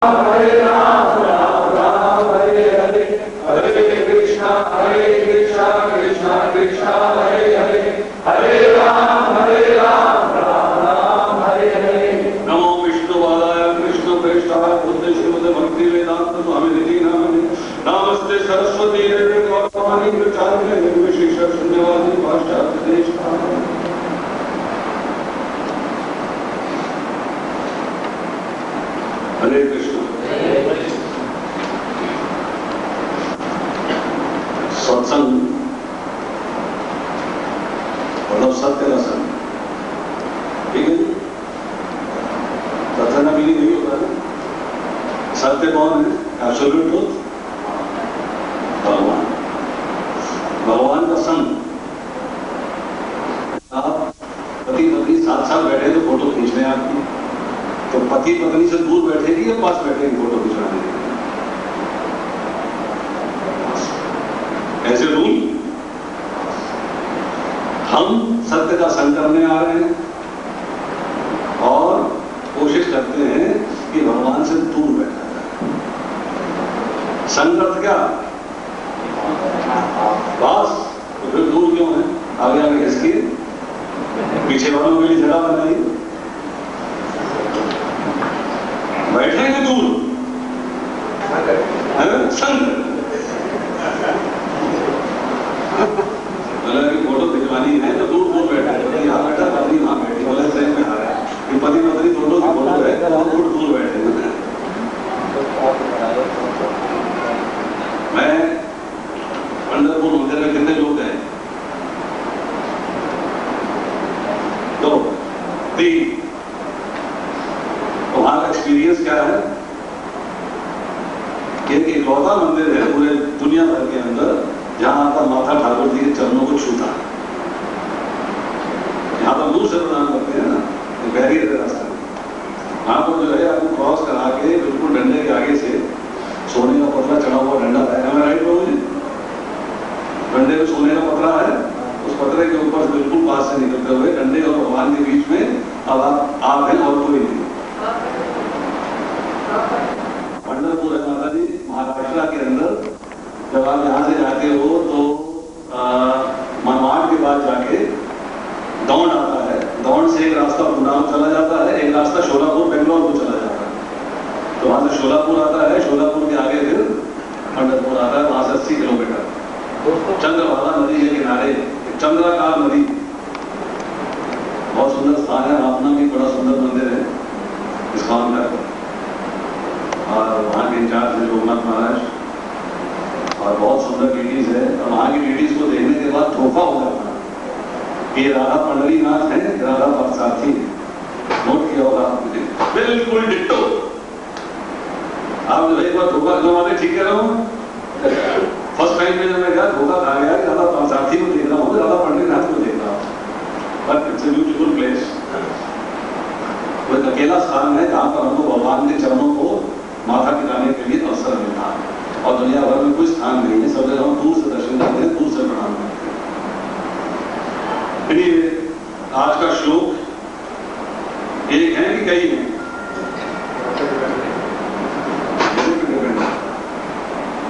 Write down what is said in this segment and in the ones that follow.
हरे राम राम राम हरे हरे, हरे कृष्णा कृष्णा कृष्णा हरे हरे, हरे राम राम राम हरे हरे। नमो विष्णुवादाय कृष्ण प्रेष्ठाय बुद्ध श्रीमद भक्ति वेदांत स्वामी निधि नामिने, नमस्ते सरस्वती देवी गौरवाणी प्रचारिणे निर्विशेष शून्यवादी पाश्चात्य देश। हरे कृष्ण। सत्संग मतलब सत्य का संग, ठीक है। कथन अभी नहीं होता है। सत्य कौन है? एब्सोल्यूट ट्रूथ भगवान, भगवान का संग। आप पति पत्नी साथ साथ बैठे तो फोटो खींच रहे हैं आपकी, तो पति पत्नी से दूर बैठेगी या पास बैठेगी फोटो खिंचवाने के लिए? ऐसे रूल। हम सत्य का संग करने आ रहे हैं और कोशिश करते हैं कि भगवान से दूर बैठा जाए। संगत क्या? बस तो फिर दूर क्यों है? आगे आगे इसकी पीछे वालों के लिए जगह बनाइए, बैठेंगे दूर संग। फोटो खिंचवानी है तो दूर दूर बैठे, यहाँ बैठा पत्नी वहां बैठी, बोले ट्रेन में आ रहा है कि पति पत्नी दोनों की फोटो है तो दूर दूर बैठे। मैं पंढरपुर मंदिर में कितने लोग गए? 2 3। वहां का एक्सपीरियंस क्या है? एक इकलौता मंदिर है पूरे दुनिया भर के अंदर जहां आपका माथा ठाकुर जी के चरणों को छूता है। यहां तो दूर से प्रणाम करते हैं ना, बैरियर है रास्ते में। वहां पर जो है आपको क्रॉस करा के बिल्कुल डंडे के आगे से सोने का पतला चढ़ा हुआ डंडा है, हमें राइट हो जी, डंडे में सोने का पतला है, उस पतले के ऊपर बिल्कुल पास से निकलते हुए डंडे और भगवान के बीच में अब आप हैं और कोई नहीं। पंढरपुर है माता जी, महाराष्ट्र के अंदर। जब आप यहाँ से जाते हो तो मनमाड के बाद जाके दौंड आता है, दौंड से एक रास्ता पुणे चला जाता है, एक रास्ता शोलापुर बेंगलोर को चला जाता है। तो वहां से शोलापुर आता है, शोलापुर के आगे फिर पंढरपुर आता है, वहां से 80 किलोमीटर। चंद्रभागा नदी के किनारे चंद्राकार नदी, बहुत सुंदर स्थान है। अपना भी बड़ा सुंदर मंदिर है इस्कॉन का, और वहां के इंचार्ज है लोकनाथ महाराज, और बहुत सुंदर लेडीज है। और वहां की लेडीज को देखने के बाद धोखा हो जाता है कि राधा पंडरीनाथ है, राधा बरसाती है। नोट किया होगा आपने, बिल्कुल डिट्टो। आप जो एक बार धोखा जो मैंने ठीक कह रहा हूँ, फर्स्ट टाइम में जब मैं गया धोखा खा गया, राधा बरसाती को देख रहा हूँ, राधा पंडरीनाथ को देख रहा हूँ। But it's a beautiful place. वो एक अकेला स्थान है जहां पर हमको भगवान के चरणों को माथा टिकाने के लिए अवसर मिलता है, और दुनिया भर में कोई स्थान नहीं है। सब जगह हम दूर से दर्शन करते हैं, दूर से प्रणाम करते हैं। आज का श्लोक एक है कि कई है?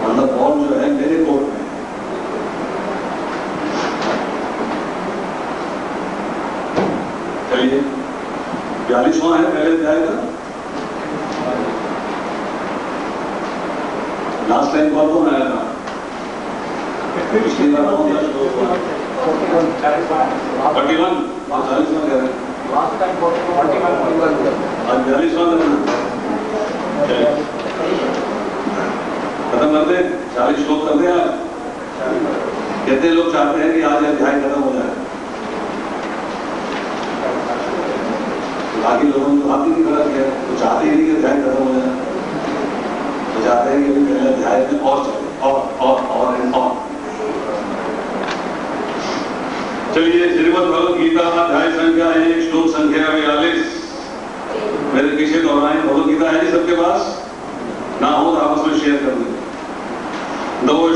मतलब बॉल जो है मेरे कोर्ट में, चलिए 42वां है पहले अध्याय का। लास्ट टाइम कौन कौन आया था? पिछली बार कौन था? 41 40वां कह रहे हैं, आज 42वां खत्म कर दे। 40 श्लोक कर दे आज। कितने लोग चाहते हैं कि आज अध्याय खत्म हो जाए? बाकी लोगों को हाथ ही नहीं खड़ा किया, तो चाहते ही नहीं कि अध्याय खत्म हो जाए, तो चाहते हैं कि पहले अध्याय में और चले और। चलिए श्रीमद् भगवद गीता अध्याय संख्या 1 श्लोक संख्या 42। मेरे पीछे दोहराएं। भगवद गीता है जी सबके पास? ना हो तो आपस में शेयर कर दें। दोष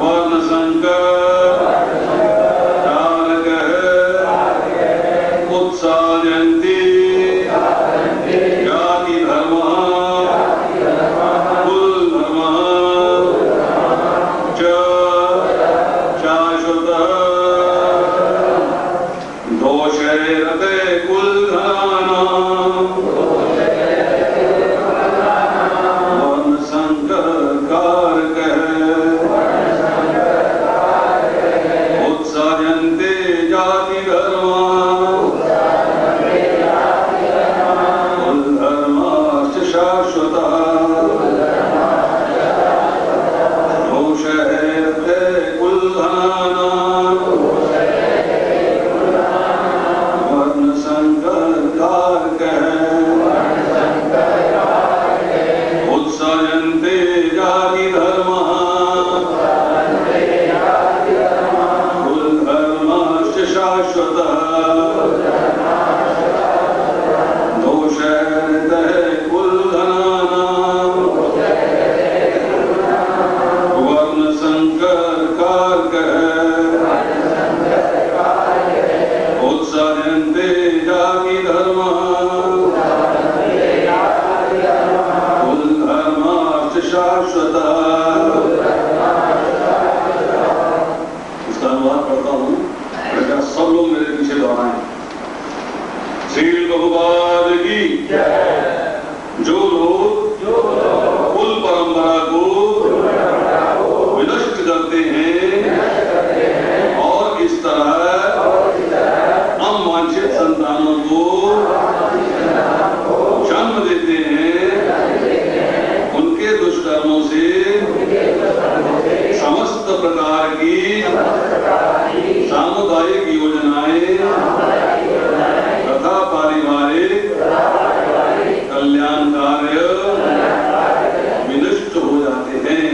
वर्ण संकर शाश्वतः दोषैर्तः कुलधनानां वर्णसंकरकारकः उत्साहन्ते जातिधर्मः कुलधर्माश्च शाश्वतः। इसका अनुवाद पढ़ता हूँ, बेटा सब लोग मेरे पीछे दोहराएं। श्री प्रभुपाद की जो लोग कुल परंपरा को विनष्ट करते हैं और इस तरह अवांछित संतानों को जन्म देते हैं, उनके दुष्कर्मों से समस्त प्रकार की सामुदायिक योजनाएं तथा पारिवारिक कल्याण कार्य विनष्ट हो जाते हैं।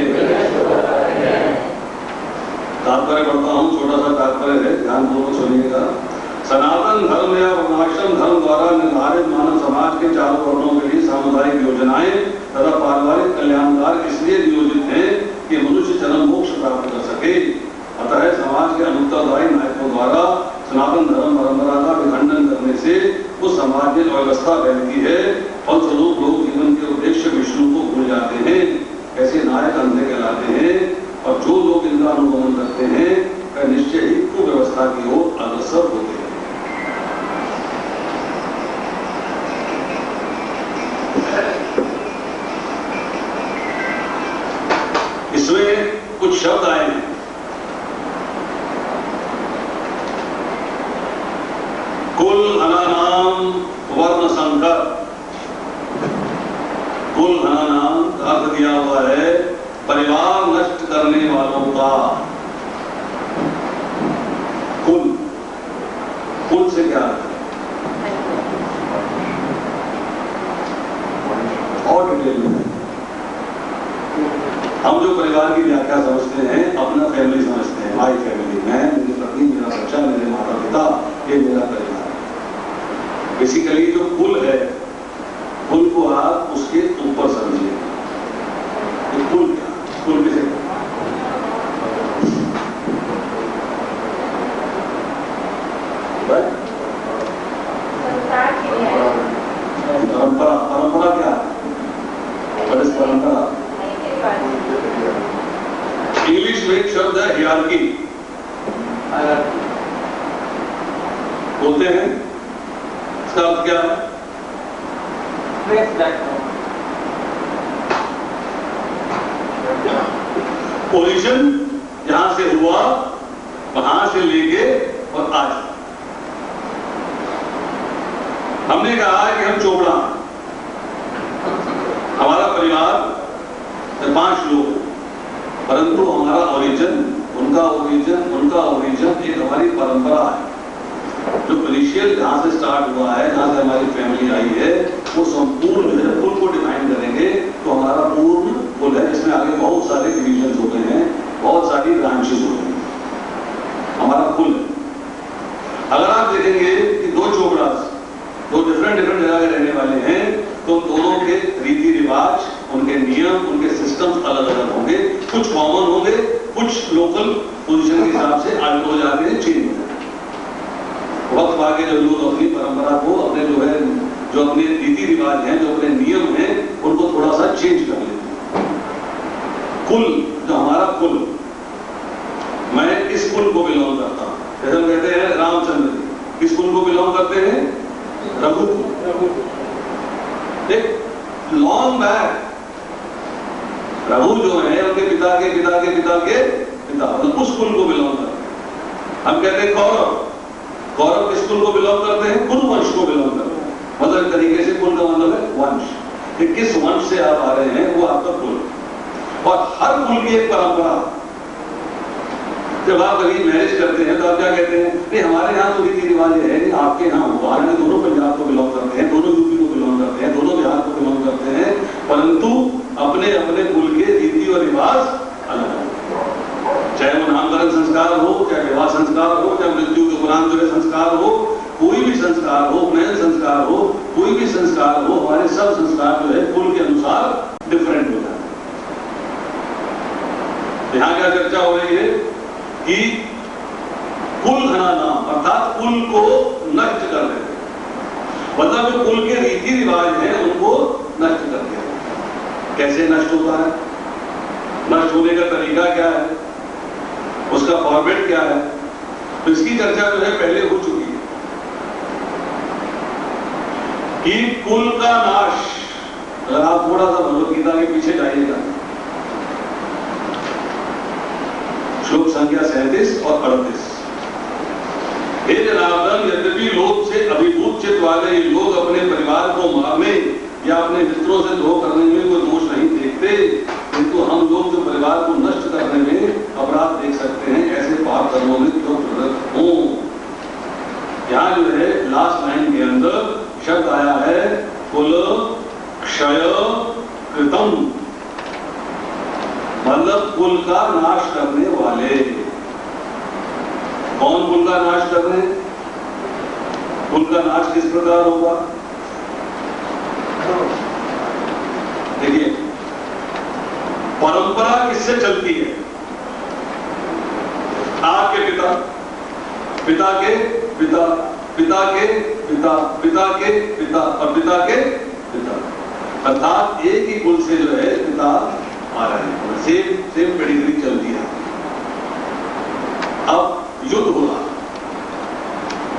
तात्पर्य पढ़ता हूँ, छोटा सा तात्पर्य है, ध्यानपूर्वक सुनिएगा। सनातन धर्म या वर्णाश्रम धर्म द्वारा निर्धारित मानव समाज के चारों वर्णों के लिए सामुदायिक योजनाएं तथा पारिवारिक कल्याण कार्य इसलिए नियोजित हैं कि मनुष्य चरम मोक्ष प्राप्त कर सके। अतः समाज के अनुत्तरदायी नायकों द्वारा सनातन धर्म परंपरा का विखंडन करने से उस समाज में अव्यवस्था फैलती है। फलस्वरूप लोग जीवन के उद्देश्य विष्णु को भूल जाते हैं। ऐसे नायक अंधे कहलाते हैं और जो लोग इनका अनुगमन करते हैं वह निश्चय ही कुव्यवस्था की ओर अग्रसर होते हैं। इसमें कुछ शब्द आए हैं। कुल धनानाम वर्ण संकर। कुल धनानाम का अर्थ दिया हुआ है परिवार नष्ट करने वालों का। कुल, कुल से क्या है और डिटेल में हम जो परिवार की व्याख्या समझते हैं, अपना फैमिली समझते हैं, माई फैमिली, मैं, मेरी पत्नी, मेरा बच्चा, मेरे माता पिता, ये मेरा परिवार। बेसिकली जो कुल है, कुल को आप उसके ऊपर समझिए। कुल क्या, कुल किसे परंपरा, परंपरा क्या है? परंपरा इंग्लिश में एक शब्द है हियरार्की, बोलते हैं, इसका अर्थ क्या है? ओरिजिन जहां से हुआ वहां से लेके और आज हमने कहा कि हम चोपड़ा, हमारा परिवार 5 लोग, परंतु हमारा ओरिजिन, उनका ओरिजिन, उनका ओरिजिन एक हमारी परंपरा है। जो इनिशियल जहां से स्टार्ट हुआ है, जहां से हमारी फैमिली आई है, वो संपूर्ण जो है कुल को डिफाइन करेंगे तो हमारा पूर्ण कुल है, जिसमें आगे बहुत सारे डिविजन होते हैं, बहुत सारी ब्रांचेस होते हैं, हमारा कुल। अगर आप देखेंगे कि 2 चोपड़ास, 2 डिफरेंट जगह के रहने वाले हैं, तो दोनों के रीति रिवाज, उनके नियम, उनके सिस्टम्स अलग अलग होंगे। कुछ कॉमन होंगे, कुछ लोकल पोजीशन के हिसाब से आगे हो जाते हैं, चेंज हो जाते हैं। वक्त आगे जब लोग अपनी परंपरा को, अपने जो अपने रीति रिवाज हैं, जो अपने नियम हैं, उनको थोड़ा सा चेंज कर लेते हैं। कुल, जो हमारा कुल, मैं इस कुल को बिलोंग करता हूं। जैसे हम कहते हैं रामचंद्र, किस कुल को बिलोंग करते हैं? रघु कुल। लॉन्ग बैक रघु जो है उनके पिता के पिता के पिता के पिता, मतलब उस कुल को बिलोंग करते हैं। हम कहते हैं कौरव, कौरव किस कुल को बिलोंग करते हैं? कुल वंश को बिलोंग करते हैं। मतलब तरीके से कुल का मतलब है वंश, कि किस वंश से आप आ रहे हैं वो आपका कुल। और हर कुल की एक परंपरा। जब आप कभी मैरिज करते हैं तो आप क्या कहते हैं? नहीं, हमारे यहाँ तो रीति रिवाज है, आपके यहाँ हुआ है, दोनों पंजाब को बिलोंग करते हैं, दोनों यूपी को बिलोंग करते हैं, दोनों बिहार को बिलोंग करते हैं, परंतु अपने अपने कुल के रीति और रिवाज अलग है। चाहे वो नामकरण संस्कार हो, चाहे विवाह संस्कार हो, चाहे मृत्यु के उपरांत जो है संस्कार हो, कोई भी संस्कार हो, उपनयन संस्कार हो, कोई भी संस्कार हो, हमारे सब संस्कार जो है कुल के अनुसार डिफरेंट हो जाते हैं। यहां क्या चर्चा हो रही है कि कुल हनानाम अर्थात कुल को नष्ट कर देते, मतलब जो कुल के रीति रिवाज हैं उनको नष्ट कर दिया। कैसे नष्ट होता है, नष्ट होने का तरीका क्या है, उसका फॉर्मेट क्या है, तो इसकी चर्चा जो है पहले हो चुकी है कि कुल का नाश। अगर आप थोड़ा सा भगवद गीता के पीछे जाइएगा, श्लोक संख्या 37 और 38, हे जनार्दन, यद्यपि लोभ से अभिभूत चित्त वाले ये लोग अपने परिवार को मारने या अपने मित्रों से द्रोह करने में कोई दोष नहीं देखते, किंतु हम लोग जो परिवार को नष्ट करने में अपराध देख सकते हैं, ऐसे पाप कर्मों में क्यों प्रवृत्त हो। यहां जो है लास्ट लाइन के अंदर शब्द आया है कुल क्षय कृतम, मतलब कुल का नाश करने वाले। कौन कुल का नाश कर रहे हैं? कुल का नाश किस प्रकार होगा? देखिए, परंपरा किससे चलती है? आपके पिता, पिता के पिता, पिता के पिता, पिता के पिता और पिता के पिता, अर्थात एक ही कुल से जो है पिता आ रहे हैं, सेम पेडिग्री चलती है। अब युद्ध हो रहा,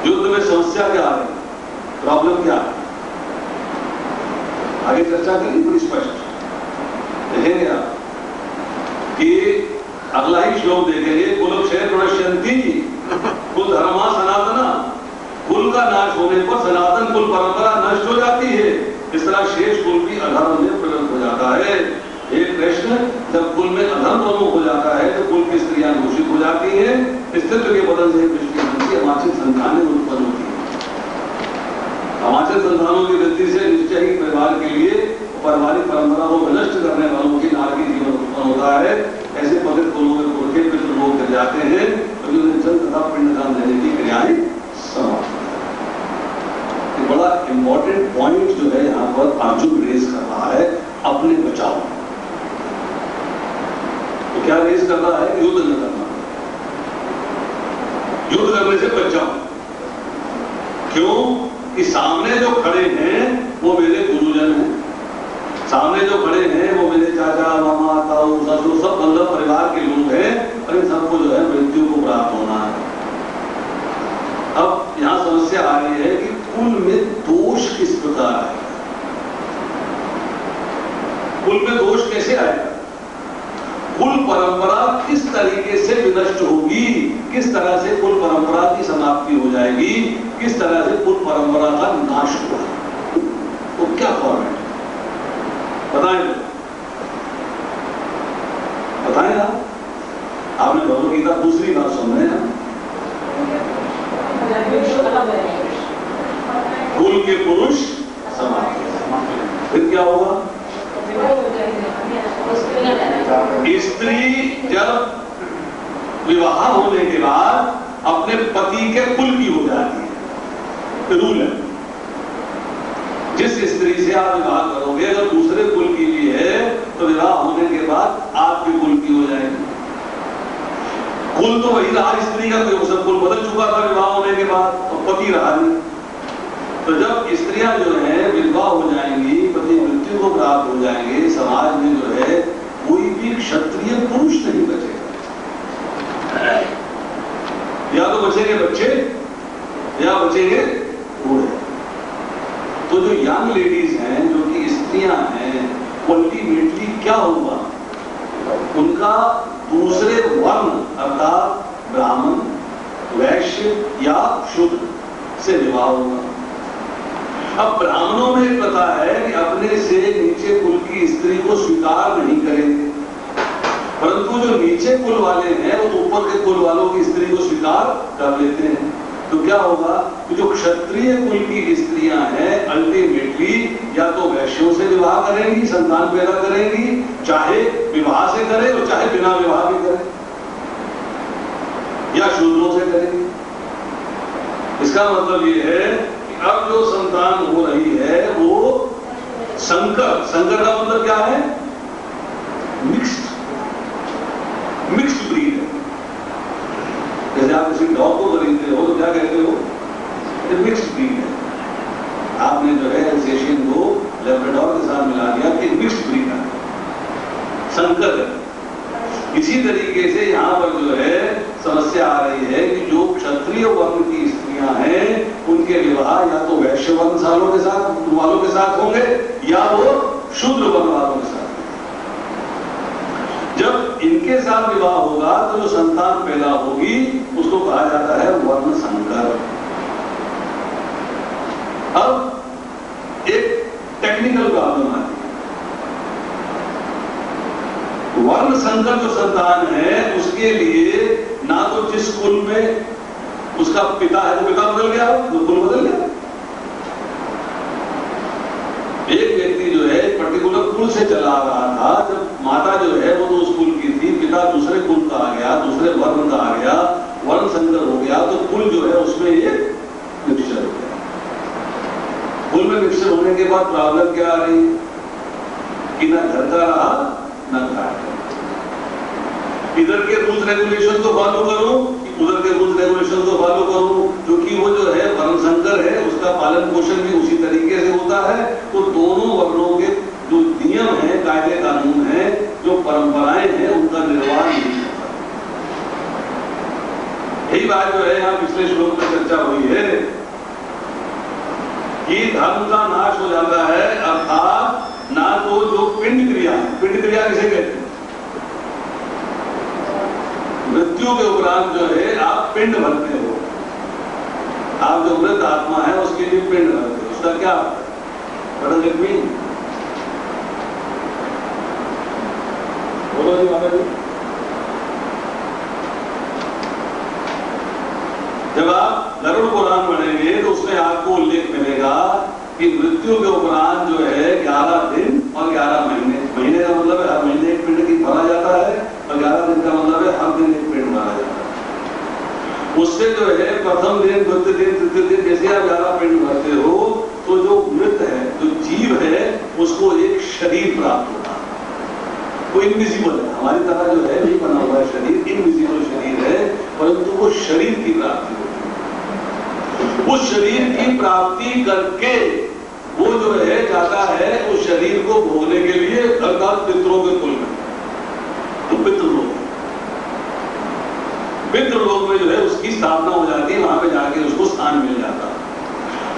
युद्ध में समस्या क्या आ रही, प्रॉब्लम क्या है, आगे चर्चा करेंगे बड़ी स्पष्ट। देखेंगे आप कि अगला ही श्लोक देखेंगे, कुलक्षय प्रणश्यन्ति, कुल धर्मा सनातना, कुल का नाश होने पर सनातन कुल परंपरा नष्ट हो जाती है, इस तरह शेष कुल भी अधर्म में परिणत हो जाता है। एक कृष्ण, जब कुल में अधर्म प्रमुख हो जाता है तो कुल की स्त्रियां घोषित हो जाती हैं, स्त्रीत्व के बदल से दृष्टि अवांछित संतानें उत्पन्न होती है। अवांछित संतानों की वृद्धि से निश्चय ही परिवार के लिए पारिवारिक परंपरा को विनष्ट करने वालों की नारकी जीवन उत्पन्न होता है। ऐसे पतित कुलों के पुरखे पितृ लोग गिर जाते हैं और जल तथा पिंडदान देने की क्रियाएं समाप्त। बड़ा इंपॉर्टेंट पॉइंट जो है यहाँ पर अर्जुन रेज कर रहा है, अपने बचाव। तो क्या रेज कर रहा है? युद्ध न करना, युद्ध करने से बच जाओ। क्यों? कि सामने जो खड़े हैं वो मेरे गुरुजन हैं, सामने जो खड़े हैं वो मेरे चाचा मामा ताऊ ससुर सब मतलब परिवार के लोग हैं, और इन सबको जो है मृत्यु को प्राप्त होना है। अब यहां समस्या आ रही है कि कुल में दोष किस प्रकार आएगा, कुल में दोष कैसे आएगा, कुल परंपरा किस तरीके से विनष्ट होगी, किस तरह से कुल परंपरा की समाप्ति हो जाएगी, किस तरह से कुल परंपरा का नाश होगा, तो क्या फॉर्मेट बताएं, बताएं ना। आपने भगवद गीता दूसरी बार सुन रहे हैं, कुल के पुरुष समाप्त, फिर क्या होगा? स्त्री जब विवाह होने के बाद अपने पति के कुल की हो जाती है, रूल है। जिस स्त्री से आप विवाह करोगे अगर दूसरे कुल की भी है तो विवाह होने के बाद आपके कुल की हो जाएगी। कुल तो वही रहा स्त्री का, तो सब कुल बदल चुका था विवाह होने के बाद, तो पति रहा नहीं। तो जब स्त्रियां जो है विधवा हो जाएंगी, पति मृत्यु को प्राप्त हो जाएंगे, समाज में जो है कोई भी क्षत्रिय पुरुष नहीं बचेगा। या तो बचेंगे बच्चे या बचेंगे बूढ़े। तो जो यंग लेडीज हैं, जो कि स्त्रियां हैं, अल्टीमेटली क्या होगा? उनका दूसरे वर्ण अर्थात ब्राह्मण, वैश्य या शूद्र से विवाह होगा। अब ब्राह्मणों में पता है कि अपने से नीचे कुल की स्त्री को स्वीकार नहीं करेंगे, परंतु जो नीचे कुल वाले हैं वो ऊपर के कुल वालों की स्त्री को स्वीकार कर लेते हैं। तो क्या होगा कि जो क्षत्रिय कुल की स्त्रियां हैं अल्टीमेटली या तो वैश्यों से विवाह करेंगी, संतान पैदा करेंगी, चाहे विवाह से करें और चाहे बिना विवाह भी करें। या शूद्रों से करेंगे। इसका मतलब ये है कि अब जो संतान हो रही है वो संकर, संकर का मतलब क्या है? मिक्स्ड ब्रीड है। जैसे आप किसी डॉग को खरीदते हो तो क्या कहते हो? ये मिक्स्ड ब्रीड है। आपने जो है एल्सेशियन को लैब्राडोर के साथ मिला दिया कि मिक्स्ड ब्रीड है, संकर है। इसी तरीके से यहां पर जो है समस्या आ रही है कि जो क्षत्रिय वर्ण की स्त्रियां हैं उनके विवाह या तो वैश्य वर्ण वालों के साथ होंगे या वो शूद्र वर्ण वालों के साथ। जब इनके साथ विवाह होगा तो जो संतान पैदा होगी उसको कहा जाता है वर्ण संकर। अब एक टेक्निकल प्रॉब्लम आती है। वर्ण संकर जो संतान है उसके लिए ना तो जिस कुल में उसका पिता है वो पिता बदल गया, वो कुल बदल गया। एक व्यक्ति जो है पर्टिकुलर कुल से चला आ रहा था, जब माता जो है वो तो उस कुल की थी, पिता दूसरे कुल का आ गया, दूसरे वर्ण का आ गया, वर्ण संकर हो गया, तो कुल जो है उसमें एक मिक्सचर हो गया। कुल में मिक्सचर होने के बाद प्रॉब्लम क्या आ रही कि ना घर का रहा ना घाट का। इधर के रूल्स रेगुलेशन को फॉलो करूं, उधर के रूल्स रेगुलेशन को फॉलो करूं, क्योंकि वो जो है वर्ण संकर है उसका पालन पोषण भी उसी तरीके से होता है। तो दोनों वर्णों के जो नियम है, कायदे कानून है, जो परंपराएं हैं, उनका निर्वाह नहीं होता। यही बात जो है यहाँ पिछले श्लोक में चर्चा हुई है कि धर्म का नाश हो जाता है, अर्थात ना तो जो पिंड क्रिया किसे कहते हैं? मृत्यु के उपरांत जो है आप पिंड भरते हो, आप जो मृत आत्मा है उसके लिए पिंड भरते हो, उसका क्या मीन? बोलो जी माता जी। जब आप गरुड़ पुराण पढ़ेंगे तो उसमें आपको उल्लेख मिलेगा कि मृत्यु के उपरांत जो है 11 दिन और 11 महीने, महीने का मतलब है हर महीने एक पिंड की भरा जाता है, और 11 दिन का मतलब है हर दिन एक पिंड भरा जाता है। उससे जो है प्रथम दिन, द्वितीय दिन, तृतीय दिन जैसे आप 11 पिंड भरते हो तो जो मृत है, जो जीव है, उसको एक शरीर प्राप्त होता है। वो इनविजिबल है, हमारी तरह जो है नहीं बना हुआ है शरीर, इनविजिबल शरीर है, परंतु वो शरीर की प्राप्ति होती है। उस शरीर की प्राप्ति करके वो जो है जाता है उस शरीर को भोगने के लिए अर्थात पितरों के कुल में, तो पितृलोक में जो है उसकी स्थापना हो जाती है, वहां पे जाके उसको स्थान मिल जाता है।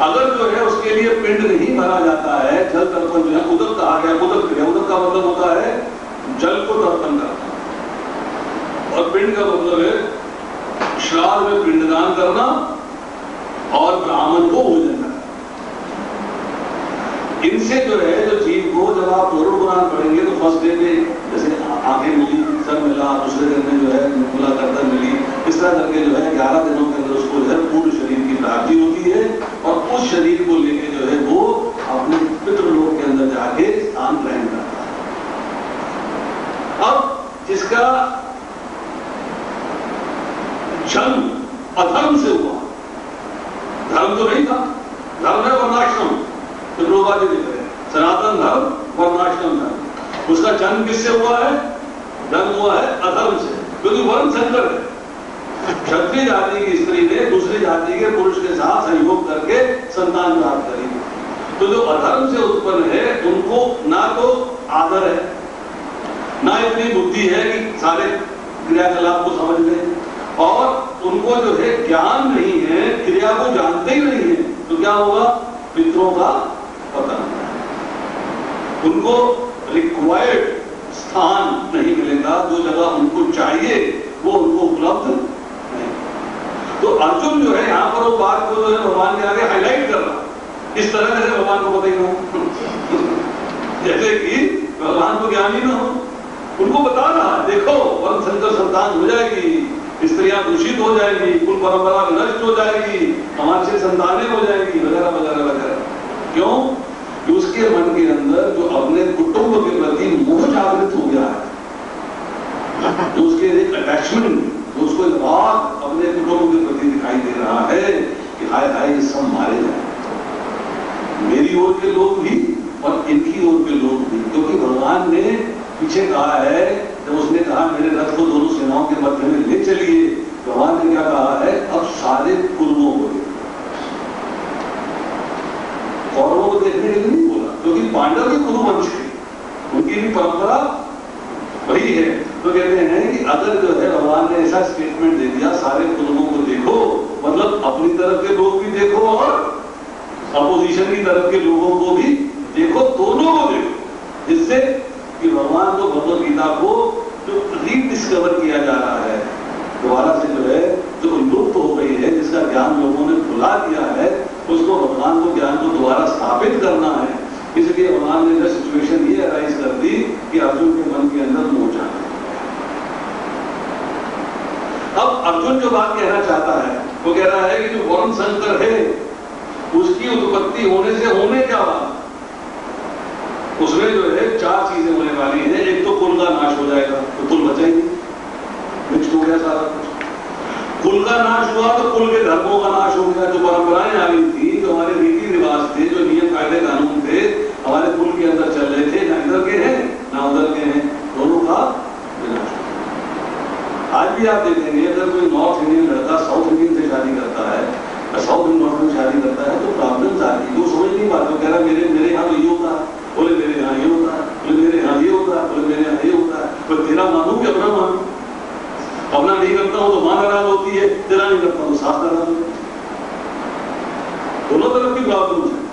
अगर जो है उसके लिए पिंड नहीं भरा जाता है, जल तर्पण जो है उदक कहा गया, उदक क्रिया, उदक का मतलब होता है जल को तर्पण करना, और पिंड का मतलब है श्राद्ध में पिंडदान करना और ब्राह्मण को भोजन करना। इनसे जो है जो जीव को, जब आप गरुड़ पुराण पढ़ेंगे तो फर्स्ट डे में जैसे आंखें मिली, सर मिला, दूसरे दिन में जो है मुला गर्दन मिली, इस तरह करके जो है 11 दिनों के अंदर उसको जो है पूर्ण शरीर की प्राप्ति होती है, और उस शरीर को लेके जो है वो अपने पितृलोक के अंदर जाके स्थान ग्रहण करता है। अब जिसका जन्म अधर्म से हुआ, धर्म तो नहीं था, धर्म है वर्णाश्रम, तो द्रौपदी लिख रहे हैं सनातन धर्म वर्णाश्रम धर्म, उसका जन्म किससे हुआ है? जन्म हुआ है अधर्म से, क्योंकि वर्ण संकर है। क्षत्रिय जाति की स्त्री ने दूसरी जाति के पुरुष के साथ सहयोग करके संतान प्राप्त करी, तो जो अधर्म से उत्पन्न है उनको ना तो आदर है, ना इतनी बुद्धि है कि सारे क्रियाकलाप को समझ लें, और उनको जो है ज्ञान नहीं है, क्रिया को जानते ही नहीं है, तो क्या होगा? पितरों का पतन। उनको रिक्वायर्ड स्थान नहीं मिलेगा, जो जगह उनको चाहिए वो उनको उपलब्ध नहीं। तो अर्जुन जो है यहाँ पर वो बात को जो है भगवान के आगे हाईलाइट कर रहा, इस तरह से भगवान को पता ही ना हो जैसे कि भगवान को ज्ञान ही ना हो, उनको बता रहा देखो वर्ण संकर संतान हो जाएगी, स्त्रियां दूषित हो जाएगी, कुल परंपरा नष्ट हो जाएगी, हमारे से संतानें हो जाएगी, वगैरह वगैरह वगैरह। क्यों? कि उसके मन के अंदर जो अपने कुटुंब के प्रति मोह जागृत हो गया है, जो उसके एक अटैचमेंट तो उसको राग अपने कुटुंब के प्रति दिखाई दे रहा है कि हाय हाय ये सब मारे जाए, मेरी ओर के लोग भी और इनकी ओर के लोग भी। क्योंकि भगवान ने पीछे कहा है, जब उसने कहा मेरे रथ को दोनों सेनाओं के मध्य में ले चलिए, भगवान ने क्या कहा है, अब सारे कुर्मों को कौरवों को देखने के लिए नहीं बोला, क्योंकि पांडव भी कुरुवंश थे, उनकी भी परंपरा वही है। तो कहते हैं कि अगर जो है भगवान ने ऐसा स्टेटमेंट दे दिया सारे कुर्मों को देखो, मतलब अपनी तरफ के लोग भी देखो और अपोजिशन की तरफ के लोगों को भी देखो, दोनों को देखो, जिससे कि भगवान को भगवत गीता को जो रीडिस्कवर किया जा रहा है, दोबारा से जो है जो लुप्त हो गई है, जिसका ज्ञान लोगों ने भुला दिया है, उसको भगवान को ज्ञान को दोबारा स्थापित करना है। इसलिए भगवान ने जो सिचुएशन ये अराइज कर दी कि अर्जुन के मन के अंदर मोह जाना। अब अर्जुन जो बात कहना चाहता है वो कह रहा है कि जो वरुण शंकर है उसकी उत्पत्ति होने से होने क्या बात, उसमें जो है चार चीजें होने वाली हैं। एक तो कुल का नाश हो जाएगा, तो कुल बचेगी, मिक्स हो गया सारा कुछ। कुल का नाश हुआ तो कुल के धर्मों का नाश हो गया, जो परंपराएं आ गई थी, जो हमारे रीति रिवाज थे, जो नियम कायदे कानून थे, हमारे कुल के अंदर चल रहे थे, ना इधर के हैं ना उधर के हैं, दोनों का विनाश। आज भी आप देखेंगे अगर कोई नॉर्थ इंडियन लड़का साउथ इंडियन से शादी करता है, साउथ नॉर्थ में शादी करता है, तो प्रॉब्लम्स आती है। वो समझ नहीं पाते, वो कह रहा मेरे यहाँ तो ये होता है, बोले मेरे यहाँ ये होता है, बोले मेरे यहाँ ये होता है, बोले मेरे यहाँ ये होता है। तो तेरा मानू कि अपना मानू? अपना नहीं करता हूं तो मां नाराज होती है, तेरा नहीं करता हूं तो सास नाराज होती है। दोनों तरफ की प्रॉब्लम है।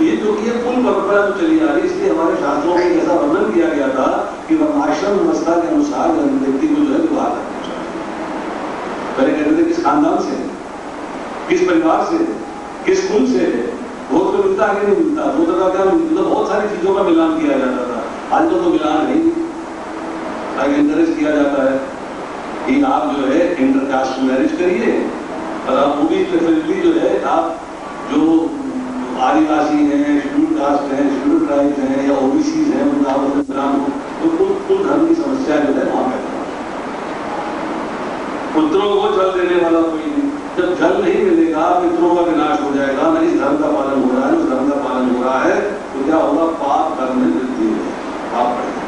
ये जो ये कुल परंपरा जो चली आ रही है, इसलिए हमारे शास्त्रों में ऐसा वर्णन किया गया था कि वर्णाश्रम व्यवस्था के अनुसार व्यक्ति को जो है विवाह करना चाहिए। पहले कहते थे किस खानदान से, किस परिवार से, किस कुल से, बहुत तो मिलता है कि नहीं मिलता, दो तरह का मतलब बहुत सारी चीजों का मिलान किया जाता था। आज तो मिलान नहीं, एनकरेज किया जाता है कि आप जो है इंटरकास्ट मैरिज करिए, और आप वो भी प्रेफरेबली जो है आप जो आदिवासी हैं, शेड्यूल कास्ट हैं, शेड्यूल ट्राइब हैं या ओबीसी हैं, उनका आपस में मिलान हो, तो कुल धर्म की समस्या जो है वहां पैदा पुत्रों को जल देने वाला कोई नहीं। जब जल नहीं मिलेगा, पितरों का विनाश हो जाएगा, न इस धर्म का पालन हो रहा है, उस धर्म का पालन हो रहा है, तो क्या होगा, पाप कर्म में वृद्धि होगी, पाप बढ़ेगा।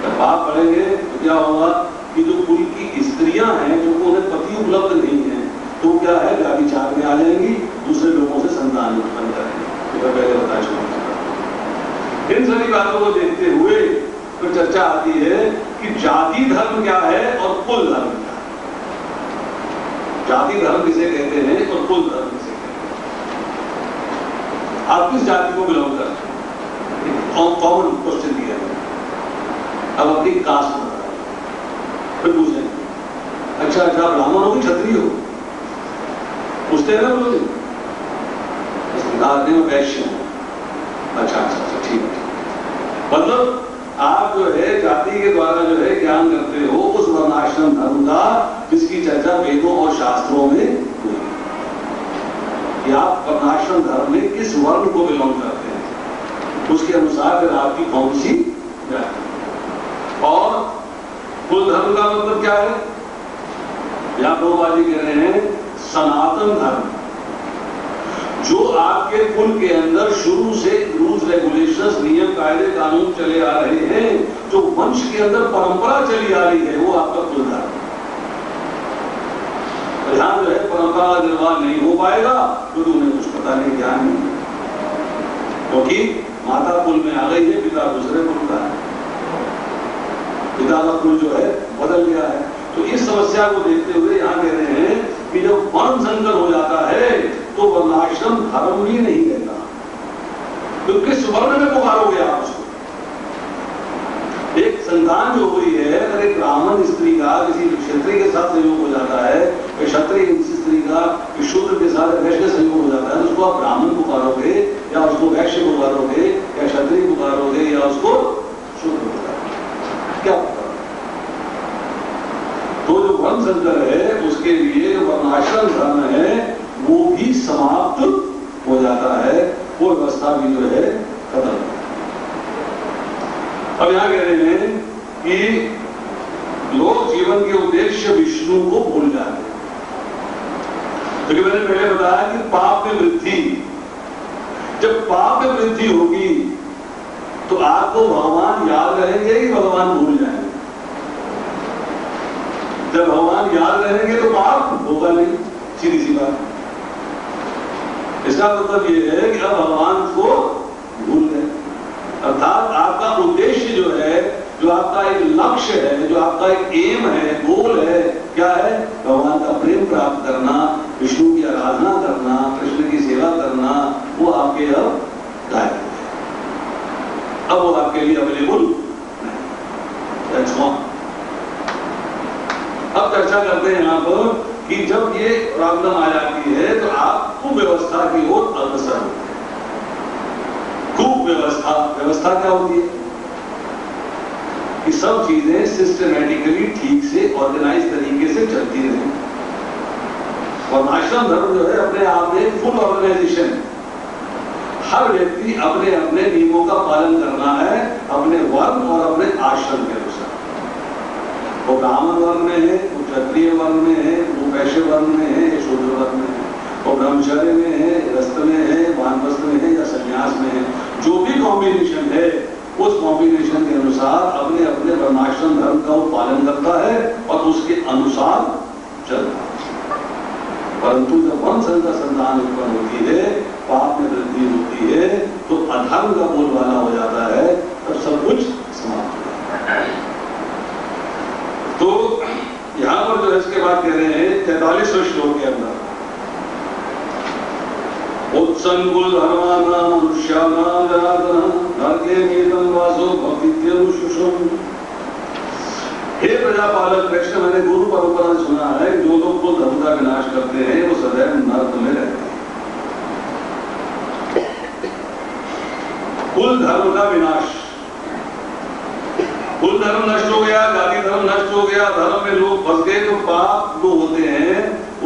जब पाप बढ़ेंगे तो क्या होगा कि जो कुल की स्त्रियां हैं, जो उन्हें पति उपलब्ध नहीं है, तो क्या है, व्याभिचार में आ जाएंगी, दूसरे लोगों से संतान उत्पन्न करेंगे। तो मैं पहले बता चुका। इन सभी बातों को देखते हुए तो चर्चा आती है कि जाति धर्म क्या है और कुल धर्म क्या है। जाति धर्म किसे कहते हैं और कुल धर्म किसे कहते हैं। आप किस जाति को बिलोंग करते हैं, कॉमन क्वेश्चन दिया है। अब अपनी कास्ट बताओ, फिर पूछेंगे अच्छा ब्राह्मण हो कि क्षत्रिय हो, पूछते हैं ना लोग, वैश्य हो, अच्छा ठीक है। मतलब आप जो है जाति के द्वारा जो है ज्ञान करते हो उस वर्णाश्रम धर्म का, जिसकी चर्चा वेदों और शास्त्रों में हुई, कि आप वर्णाश्रम धर्म में किस वर्ण को बिलोंग करते हैं, उसके अनुसार फिर आपकी कौन सी जाति। और कुल धर्म का मतलब क्या है, यहां प्रभुपाद जी कह रहे हैं सनातन धर्म, जो आपके कुल के अंदर शुरू से रूल्स रेगुलेशंस, नियम कायदे कानून चले आ रहे हैं, जो वंश के अंदर परंपरा चली आ रही है, वो आपका कुल धर्म। यहां जो है परंपरा का निर्वाह नहीं हो पाएगा क्योंकि उन्हें कुछ पता नहीं, ज्ञान नहीं, क्योंकि माता कुल में आ गई है, पिता दूसरे कुल का है, पिता का कुल जो है बदल गया है। तो इस समस्या को देखते हुए यहां कह रहे हैं कि जब वर्ण संकर हो जाता है तो वर्णाश्रम धर्म भी नहीं रहता, तो किस वर्ण में पुकारोगे आप उसको। एक संतान जो हुई है, अगर एक ब्राह्मण स्त्री का किसी क्षत्रिय के साथ संयोग हो जाता है, क्षत्रिय स्त्री का शूद्र के साथ वैश्य संयोग हो जाता है, उसको आप ब्राह्मण पुकारोगे या उसको वैश्य पुकारोगे या क्षत्रिय पुकारोगे या उसको शूद्र पुकारोगे, क्या पुकारोगे। तो जो वर्ण संकर है उसके लिए वर्णाश्रम धर्म है वो भी समाप्त हो जाता है, वो व्यवस्था भी जो है खत्म। अब यहां कह रहे हैं कि लोग जीवन के उद्देश्य विष्णु को भूल जाते हैं। क्योंकि मैंने पहले बताया कि पाप में वृद्धि, जब पाप में वृद्धि होगी तो आपको भगवान याद रहेंगे कि भगवान भूल जाएंगे? जब भगवान याद रहेंगे तो पाप होगा नहीं, सीधी सी बात। इसका मतलब यह है कि अब भगवान को भूल गए, अर्थात आपका उद्देश्य जो है, जो आपका एक लक्ष्य है, जो आपका एक एम है, गोल है, क्या है? भगवान का प्रेम प्राप्त करना, विष्णु की आराधना करना, कृष्ण की सेवा करना, वो आपके अब गायब है, अब वो आपके लिए अवेलेबल नहीं। अब चर्चा करते हैं यहां पर कि जब ये प्रॉब्लम आ जाती है तो आप कुव्यवस्था की ओर अग्रसर होते हैं। कुव्यवस्था, व्यवस्था क्या होती है? कि सब चीजें सिस्टमैटिकली ठीक से ऑर्गेनाइज तरीके से चलती रहें। और आश्रम धर्म जो है अपने आप में फुल ऑर्गेनाइजेशन है। हर व्यक्ति अपने अपने नियमों का पालन करना है, अपने वर्ण और अपने आश्रम के अनुसार। वो ब्राह्मण वर्ण में है, वो क्षत्रिय वर्ण में है, वो वैश्य वर्ण में है, शूद्र वर्ण में है, वो ब्रह्मचर्य में है, गृहस्थ में है, वानप्रस्थ में है या संन्यास में है। जो भी कॉम्बिनेशन है उस कॉम्बिनेशन के अनुसार अपने अपने वर्णाश्रम धर्म का वो पालन करता है और उसके अनुसार चलता है। परंतु जब वंश संतान उत्पन्न होती है, पाप में वृद्धि होती है, तो अधर्म का बोलबाला हो जाता है, तब सब कुछ समाप्त हो जाता है। तो यहां पर जो है इसके बाद कह रहे हैं 43वें श्लोक के अंदर, उत्संगुल धर्मानां मनुष्याणां जनार्दनः नरके नियतं वासो भवतीत्यनुशुशम्। हे प्रजापालक कृष्ण, मैंने गुरु परंपरा से सुना है जो लोग कुल धर्म का विनाश करते हैं वो सदैव नरक में रहते हैं। कुल धर्म का विनाश, कुल धर्म नष्ट हो गया, जाति धर्म नष्ट हो गया, धर्म में लोग फंस गए तो पाप जो होते हैं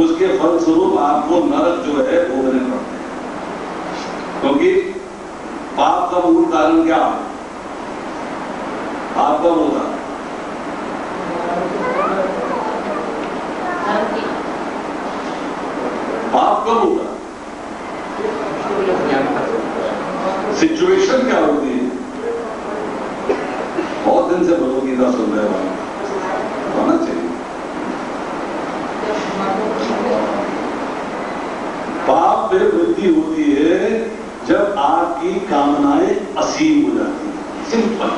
उसके फलस्वरूप आपको नरक जो है भोगने पड़ते हैं। क्योंकि पाप का मूल कारण क्या है? पाप कब होता है? पाप कब होगा? सिचुएशन क्या होती है? बहुत दिन से भगवदगीता सुन रहे हो, होना चाहिए। पाप में वृद्धि होती है जब आपकी कामनाएं असीम हो जाती है। सिंपल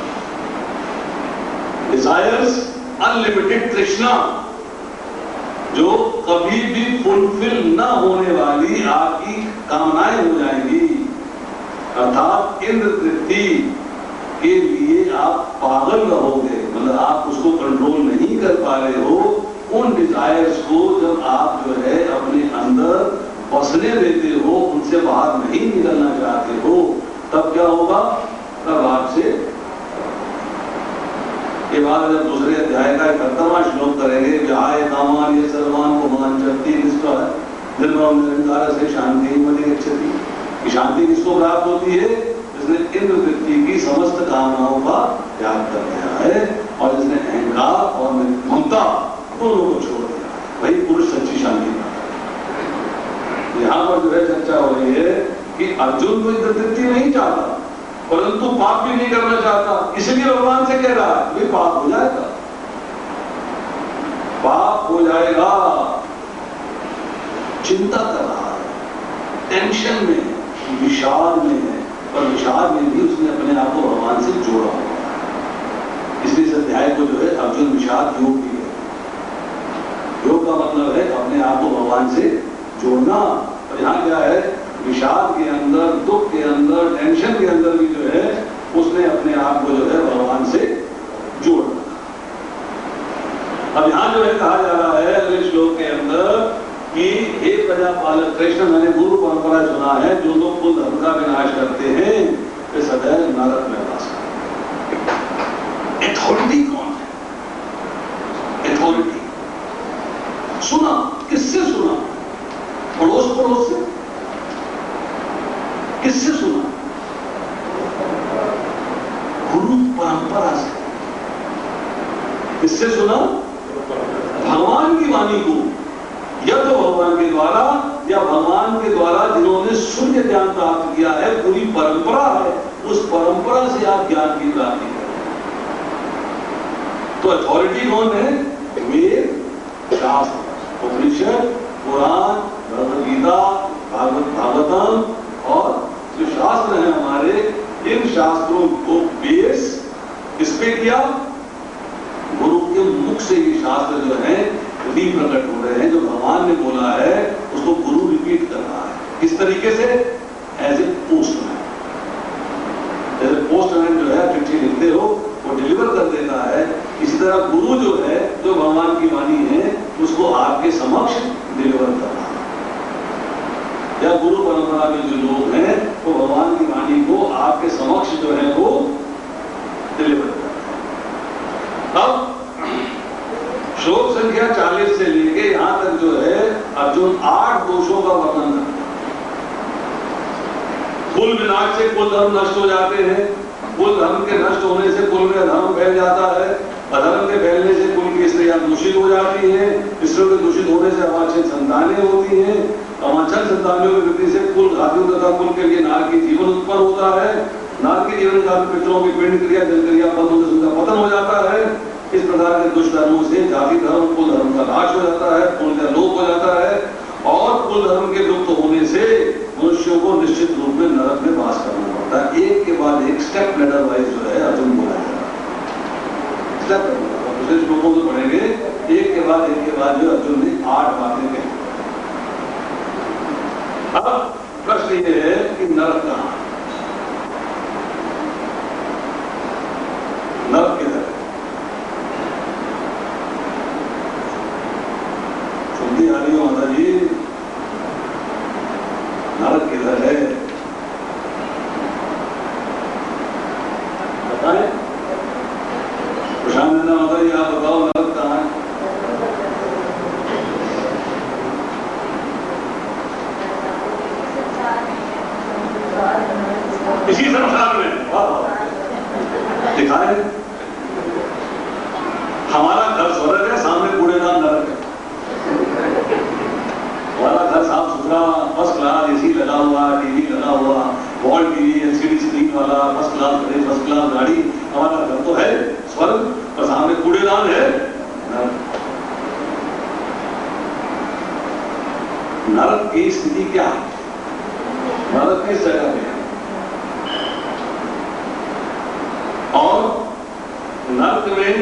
डिजायर्स, अनलिमिटेड तृष्णा, जो कभी भी फुलफिल न होने वाली आपकी कामनाएं हो जाएंगी। अर्थात इंद्र तृप्ति के लिए आप पागल रहोगे, मतलब आप उसको कंट्रोल नहीं कर पा रहे हो। उन डिजायर्स को जब आप जो है अपने अंदर बसने देते हो, उनसे बाहर नहीं निकलना चाहते हो, तब क्या होगा? तब आपसे ये बात जब दूसरे अध्याय का 71वां श्लोक करेंगे, व्याय कामान ये सर्वान को मान चलती किसका है? निर्मम निरंकार से शांति मति गच्छति। कि शांति किसको प्राप्त होती है? जिसने इंद्र वृत्ति की समस्त कामनाओं का त्याग कर दिया है और जिसने अहंकार और ममता दोनों को छोड़ दिया, वही पुरुष सच्ची शांति पाता है। यहां पर जो है चर्चा हो रही है कि अर्जुन तो इंद्र वृत्ति नहीं चाहता, परंतु पाप भी नहीं करना चाहता, इसलिए भगवान से कह रहा है कि पाप हो जाएगा, पाप हो जाएगा। चिंता कर रहा है, टेंशन में, विषाद में है, पर विषाद में भी उसने अपने आप को भगवान से जोड़ा हुआ है। इसलिए इस अध्याय को जो है अर्जुन विषाद योग भी है। योग का मतलब है अपने आप को भगवान से जोड़ना। और यहाँ क्या है? विषाद के अंदर, दुख के अंदर, टेंशन के अंदर भी जो है उसने अपने आप को जो है भगवान से जोड़ना। अब यहाँ जो है कहा जा रहा है अगले श्लोक के अंदर कि हे प्रजापालक कृष्ण, मैंने गुरु परंपरा सुना है जो लोग कुल धर्म का विनाश करते हैं वे सदैव नरक में वास करते हैं। अथॉरिटी कौन है? अथॉरिटी सुना, किससे सुना? पड़ोस पड़ोस से? किससे सुना? गुरु परंपरा से। किससे सुना? शून्य ज्ञान प्राप्त किया है, पूरी परंपरा है, उस परंपरा से आप ज्ञान की प्राप्ति करें। तो अथॉरिटी कौन है? वेद, शास्त्र, उपनिषद, पुराण, भगवदगीता, भागवतम और जो शास्त्र हैं हमारे, इन शास्त्रों को बेस किसपे किया? गुरु के मुख से ये शास्त्र जो है प्रकट हो रहे हैं। जो भगवान ने बोला है उसको गुरु रिपीट कर रहा है। किस तरीके से? As a postman. जैसे पोस्टमैन जो है चिट्ठी लिखते हो वो डिलीवर कर देता है, इसी तरह गुरु जो है, जो भगवान की वाणी है, उसको आपके समक्ष डिलीवर कर रहा है। या गुरु परंपरा में जो लोग हैं वो भगवान की वाणी को आपके समक्ष जो है वो डिलीवर करते हैं। अब श्लोक संख्या 40 से लेके यहां तक जो है अर्जुन 8 दोषों का वर्णन करता है। कुल विनाश से कुल धर्म नष्ट हो जाते हैं, कुल धर्म के नष्ट होने से कुल में धर्म फैल जाता है, अधर्म के फैलने से कुल की स्त्रियां दूषित हो जाती हैं, स्त्रियों के दूषित होने से अवांछित संतानें होती हैं, अवांछित संतानों की वृद्धि से कुल घातु तथा कुल के लिए नार की जीवन उत्पन्न होता है, नार के जीवन काल में पितरों की पिंड क्रिया जल क्रिया बंद होने से उनका पतन हो जाता है। इस प्रकार के दुष्ट धर्मों से जाति धर्म, कुल धर्म का नाश हो जाता है, कुल का लोप हो जाता है, और कुल धर्म के लुप्त होने से मनुष्यों को निश्चित रूप में नरक में वास करना पड़ता है। एक के बाद एक स्टेप लेडर वाइज जो है अर्जुन बोला जा रहा है। स्टेप दूसरे श्लोकों को पढ़ेंगे, एक के बाद जो अर्जुन ने 8 बातें कही। अब प्रश्न ये है कि नरक कहां है? नरक किधर है? सुनती आ रही हो माता जी? नरक किधर है बताएं। प्रशांत नंदा माता जी आप बताओ, नरक कहां है? इसी संसार में दिखाए। हमारा घर स्वर्ग है, सामने कूड़ेदान नरक है। हमारा घर साफ सुथरा, फर्स्ट क्लास एसी लगा हुआ, टीवी लगा हुआ, वॉल टीवी, एलसीडी स्क्रीन वाला, फर्स्ट क्लास घड़ी, फर्स्ट क्लास गाड़ी, हमारा घर तो है स्वर्ग, और सामने कूड़ेदान है नरक। नरक की स्थिति क्या है? नरक किस जगह में है? और नरक में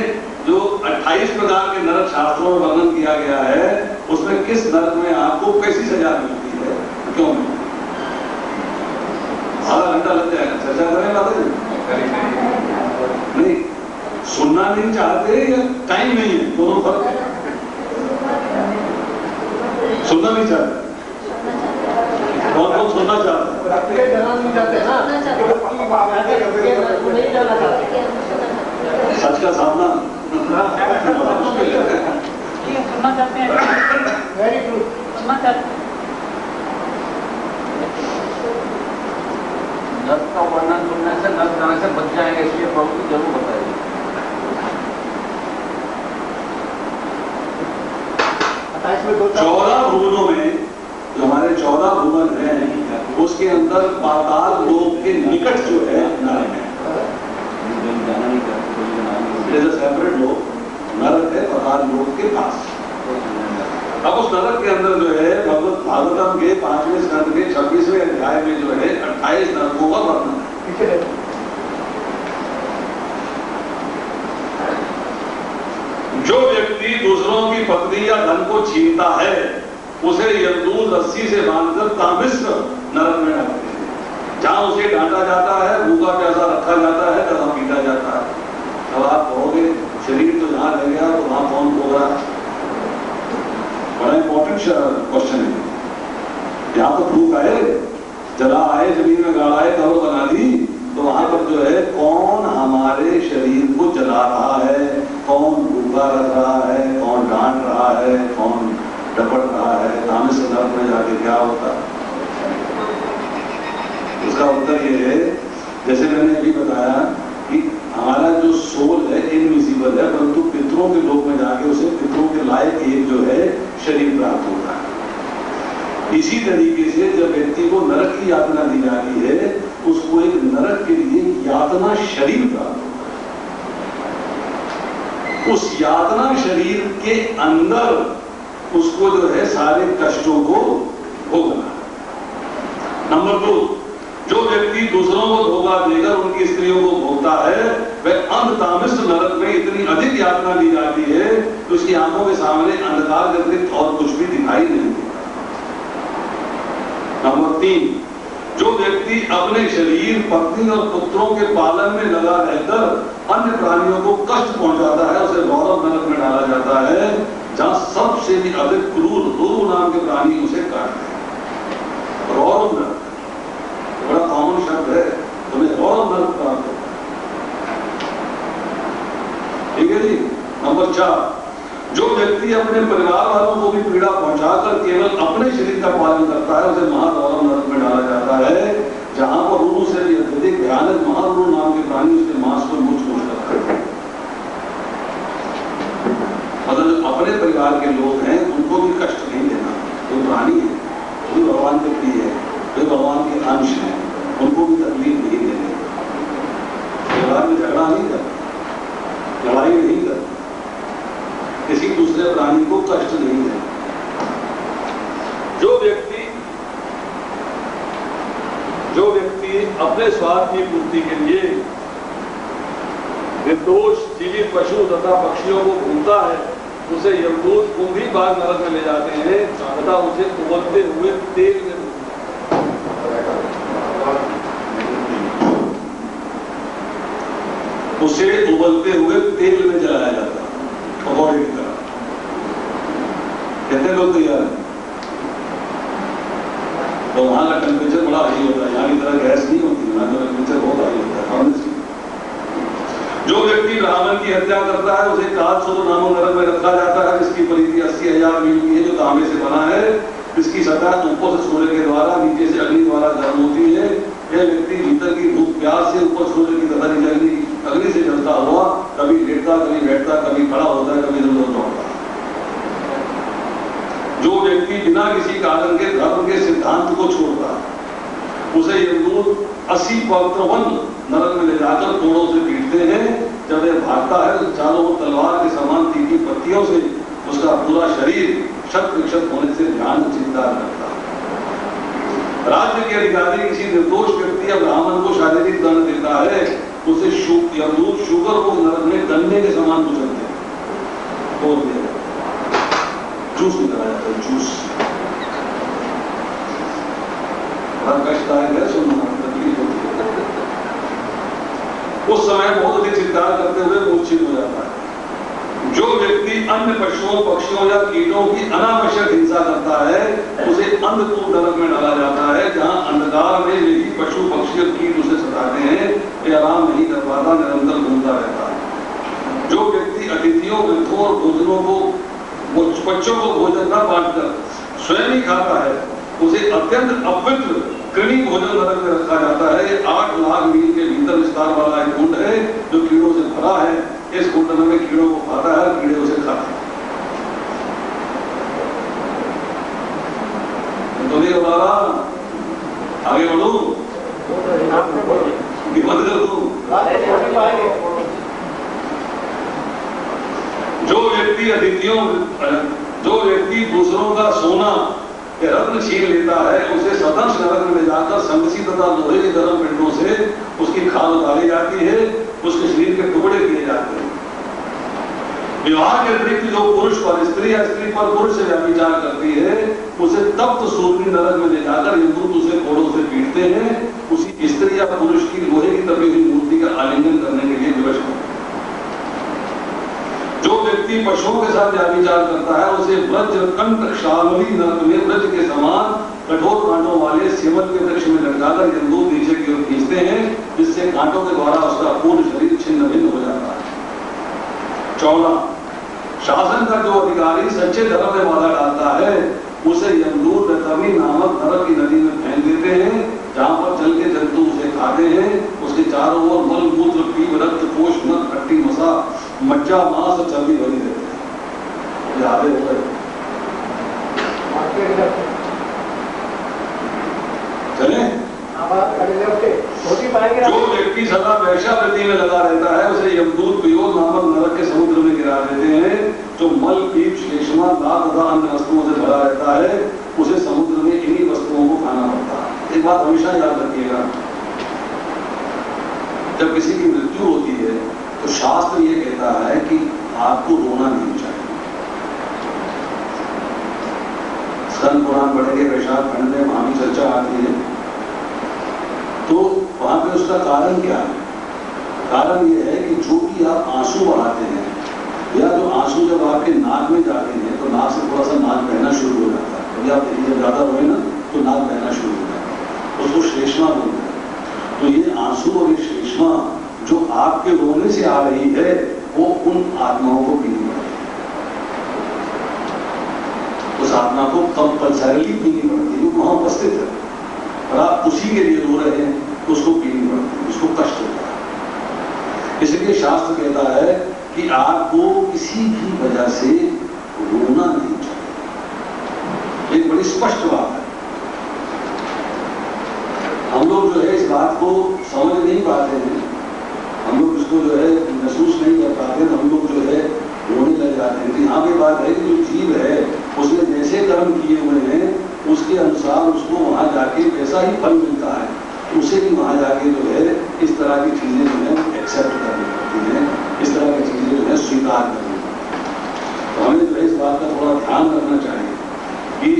जो 28 प्रकार के नरक शास्त्रों में वर्णन किया गया है, उसमें किस नरक में आपको कैसी सजा मिलती है, क्यों मिलती है? आधा घंटा लग जाएगा, चर्चा करें बात नहीं, सुनना नहीं चाहते या टाइम नहीं है, दोनों फर्क है। सुनना नहीं चाहते, कौन कौन सुनना चाहते हैं? सच का सामना सुनना चाहते हैं, वेरी ट्रू, सुनना चाहते हैं। नर्क का वर्णन सुनने से नर्क जाने से बच जाएंगे, इसलिए प्रभु जरूर बताइए। 14 भुवनों में जो हमारे 14 भुवन हैं, उसके अंदर पाताल लोक के निकट जो है नरक है। सेपरेट लोक नरक है पाताल लोक के पास। अब उस नरक के अंदर जो है भगवत भागवतम के 5वें स्कंद के 26वें अध्याय में जो है 28 नरकों का वर्णन है। जो व्यक्ति दूसरों की पत्नी या धन को छीनता है, उसे यमदूत रस्सी से बांधकर तामिश्र नरक में डालते हैं, जहां उसे डांटा जाता है, भूखा प्यासा रखा जाता है, तथा पीटा जाता है। अब आप कहोगे शरीर तो जहां रह गया तो वहां कौन होगा? बड़ा इंपॉर्टेंट क्वेश्चन है। यहाँ तो भूख आए, जला आए, जमीन में गाड़ा आए, कब्र बना दी, तो वहां पर जो है कौन हमारे शरीर को जला रहा है, कौन भूखा रख रहा है, कौन डांट रहा है, कौन डपट रहा है, तामिश्र नरक में जाके क्या होता है? उसका उत्तर ये है, जैसे मैंने अभी बताया कि हमारा जो सोल है इनविजिबल है, परंतु पितरों के लोक में जाके उसे पितरों के लायक एक जो है शरीर प्राप्त होता है। इसी तरीके से जब व्यक्ति को नरक की यातना दी जाती है, उसको एक नरक के लिए यातना शरीर प्राप्त होता है। उस यातना शरीर के अंदर उसको जो है सारे कष्टों को भोगना है। नंबर 2, जो व्यक्ति दूसरों को धोखा देकर उनकी स्त्रियों को भोगता है, वह अंधतामिष्ट नरक में इतनी अधिक यातना दी जाती है कि उसकी आंखों के सामने अंधकार के अतिरिक्त और कुछ भी दिखाई नहीं देता। नंबर 3, जो व्यक्ति अपने शरीर, पत्नी और पुत्रों के पालन में लगा रहकर अन्य प्राणियों को कष्ट पहुंचाता है, उसे गौरव नरक में डाला जाता है, जहां सबसे भी अधिक क्रूर रुरु नाम के प्राणी उसे काटते हैं। गौरव नरक बड़ा कॉमन शब्द है, तुम्हें गौरव नरक प्राप्त होता है। ठीक है जी। नंबर 4, जो व्यक्ति अपने परिवार वालों को भी पीड़ा पहुंचाकर केवल अपने शरीर का पालन करता है, उसे महागौरव नरक में डाला जाता है, जहां पर रुरु से भी अत्यधिक भयानक महारुरु नाम के प्राणी उसके मांस को नोच नोच कर खाते हैं। मतलब अपने परिवार के लोग हैं, उनको भी कष्ट नहीं देना। कोई प्राणी है, कोई भगवान के प्रिय है, कोई भगवान के अंश है, उनको भी तकलीफ नहीं देनी। परिवार में झगड़ा नहीं करना, लड़ाई नहीं करना, किसी दूसरे प्राणी को कष्ट नहीं देना। जो व्यक्ति अपने स्वार्थ की पूर्ति के लिए निर्दोष जीवित पशु तथा पक्षियों को भूलता है, उसे यमदूत कुंभी बाग नरक में ले जाते हैं तथा उसे उबलते हुए तेल में जलाया जाता है, पकौड़े की तरह। कितने लोग तैयार हैं? तो वहां का टेम्परेचर बड़ा हाई होता है, यहाँ की तरह गैस नहीं होती, वहां का टेम्परेचर बहुत हाई होता है। जो व्यक्ति ब्राह्मण की हत्या करता है, उसे कालसूत्र नामक नरक में रखा जाता है, जिसकी परिधि 80,000 मील की है, जो तांबे से बना है। इसकी सतह ऊपर से सूर्य के द्वारा, नीचे से अग्नि द्वारा गर्म होती है। यह व्यक्ति भीतर की धूप प्यास से ऊपर सूर्य की तरह अग्नि से जलता हुआ कभी लेटता, कभी बैठता, कभी खड़ा होता है, कभी इधर उधर दौड़ता है। जो व्यक्ति बिना किसी कारण के धर्म के सिद्धांत को छोड़ता है, उसे यमदूत 80 पवित्रवन नरक में ले जाकर कोड़ों से पीटते हैं। जब वह भागता है तो चारों ओर तलवार के समान तीखी पत्तियों से उसका पूरा शरीर शत विक्षत होने से ध्यान चिंता करता है। राज्य के अधिकारी किसी निर्दोष व्यक्ति या ब्राह्मण को शारीरिक दंड देता है, उसे यमदूत शुगर रोग नरक में गन्ने के समान कुचलते हैं। तोड़ दिया जूस निकाला जाता है, जूस। बड़ा कष्टदायक है, सुनना तकलीफ होती है। उस समय बहुत अधिक चित्कार करते हुए मूर्छित हो जाता है। जो व्यक्ति अन्य पशुओं, पक्षियों या कीटों की अनावश्यक हिंसा करता है, उसे अंधकूप नरक में डाला जाता है, जहां अंधकार में यही पशु, पक्षी और कीट उसे सताते हैं, ये आराम नहीं कर पाता, निरंतर घूमता रहता है। जो व्यक्ति अतिथियों, वृद्धों और भोजनों को, बच्चों को भोजन न बांटकर स्वयं ही खाता है, उसे अत्यंत अपवित्र कृमि भोजन नरक में रखा जाता है। 8 लाख मील के भीतर विस्तार वाला एक कुंड है जो कीड़ों से भरा है। इस कुंड में कीड़ों को खाता है, कीड़े उसे खाते हैं। तो नहीं हमारा आगे बढ़ू कि बंद कर दूं? जो व्यक्ति दूसरों का सोना या रत्न छीन लेता है, उसे सतंश नरक में ले जाकर संगसी तथा लोहे के गर्म पिंडों से उसकी खाल उतारी जाती है, उसके शरीर के टुकड़े किए जाते हैं। विवाह के अतिरिक्त जो पुरुष पर स्त्री या स्त्री पर पुरुष से व्यभिचार करती है, उसे तप्त सूर्य नरक में ले जाकर यमदूत उसे कोड़ों से पीटते हैं। उसी स्त्री या पुरुष की लोहे की तपी हुई मूर्ति का आलिंगन करने के लिए विवश होते हैं। जो व्यक्ति पशुओं के साथ व्यभिचार करता है, उसे वज्रकंठ शाल्मली नरक में ब्रज के समान कठोर कांटों वाले सेमल के वृक्ष में लटकाकर यमदूत नीचे की ओर खींचते हैं, जिससे कांटों के द्वारा उसका पूर्ण शरीर छिन्न भिन्न हो जाता है। 14, शासन का जो अधिकारी सच्चे धर्म में बाधा डालता है, उसे यमदूत वैतरणी नामक नरक की नदी में फेंक देते हैं, जहां पर जल के जंतु उसे खाते हैं। उसके चारों ओर मल मूत्र पीप रक्त कोष नख खट्टी मसा मज्जा मांस और चर्बी भरी रहते हैं। यादें हो गए चले? जो व्यक्ति सदा वैश्यावृत्ति में लगा रहता है उसे यमदूत वियोग नामक नरक के समुद्र में गिरा देते हैं। जो मल पीप श्लेष्मा दाग तथा अन्य वस्तुओं से भरा रहता है उसे समुद्र में इन्हीं वस्तुओं को खाना पड़ता है। एक बात हमेशा याद रखिएगा, जब किसी की मृत्यु होती है तो शास्त्र ये कहता है कि आपको रोना नहीं चाहिए। स्कंद पुराण पढ़ेंगे, वैशाख खंड में वहां भी चर्चा आती है। तो वहां पे उसका कारण क्या है? कारण यह है कि जो भी आप आंसू बहाते हैं या जो आंसू जब आपके नाक में जाते हैं तो नाक से थोड़ा सा नाक बहना शुरू हो जाता है। कभी आप देखिए जब ज्यादा रोए ना तो नाक बहना शुरू हो जाता है, उसको श्लेष्मा बोलते हैं। तो ये आंसू और ये श्लेष्मा जो आपके रोने से आ रही है वो उन आत्माओं को पीनी पड़ती है। उस आत्मा को कंपल्सरीली पीनी पड़ती है, वो वहां उपस्थित है और आप उसी के लिए रो रहे हैं तो उसको पीनी पड़ती है, उसको कष्ट होता है। इसलिए शास्त्र कहता है कि आपको किसी भी वजह से रोना नहीं चाहिए। एक बड़ी स्पष्ट बात है। हम लोग जो है इस बात को समझ नहीं पाते हैं, हम लोग इसको जो है महसूस नहीं कर पाते, हम लोग जो है रोने लग जाते हैं। तो यहाँ पे बात है कि जो जीव है उसने जैसे कर्म किए हुए हैं उसके अनुसार उसको वहां जाके वैसा ही फल मिलता है, उसे भी वहां जाके जो है इस तरह की चीजें जो है एक्सेप्ट करनी पड़ती है, इस तरह की चीजें जो है स्वीकार करनी पड़ती है। तो हमें जो है इस बात का थोड़ा ध्यान रखना चाहिए कि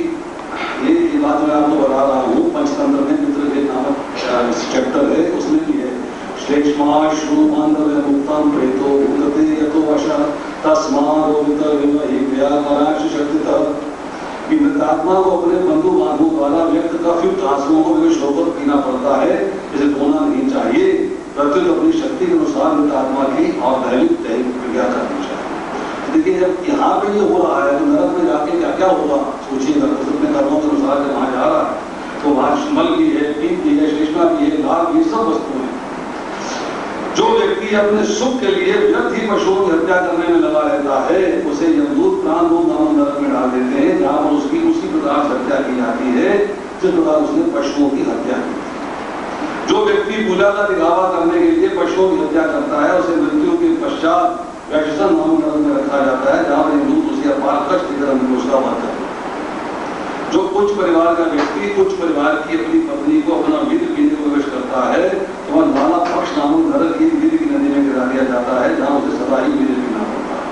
ये बात मैं आपको बता रहा हूँ। पंचतंत्र में मित्रभेद नामक चैप्टर है, उसमें भी है श्लेष्मा श्रूमांधव मुक्तम प्रेतो भूतते यतो वशः तस्मात् व्यापराक्ष शक्तितः। कि मृतात्मा को अपने बंधु बांधवों द्वारा व्यक्त काफी आंसुओं को विवश होकर पीना पड़ता है, इसे धोना नहीं चाहिए। प्रत्युत अपनी शक्ति के अनुसार मृतात्मा की और दैनिक क्रिया करनी चाहिए। देखिए जब यहाँ पे ये हो रहा है तो नरक में जाके क्या क्या होगा सोचिएगा। तो अपने कर्मों के अनुसार जब वहां जा रहा है तो वहां मल भी है, पीप भी है, श्लेष्मा भी है, लाल भी, सब वस्तुएं। जो व्यक्ति अपने सुख के लिए व्यर्थ ही पशुओं की हत्या करने में लगा रहता है उसे यमदूत प्राण रूप नामक नरक में डाल देते हैं, जहां पर उसकी उसी प्रकार से हत्या की जाती है जिस प्रकार उसने पशुओं की हत्या की। जो व्यक्ति पूजा का दिखावा करने के लिए पशुओं की हत्या करता है उसे मृत्यु के पश्चात वैश्यसन नामक नरक में रखा जाता है, जहां पर यमदूत उसे अपार कष्ट देकर उसका वध करता है। जो उच्च परिवार का व्यक्ति उच्च परिवार की अपनी पत्नी को अपना मित्र पीने को विवश करता है तो वह नाला पक्ष नामक नरक की गिर की नदी में गिरा दिया जाता है, जहां उसे सदा ही मित्र पीना पड़ता है।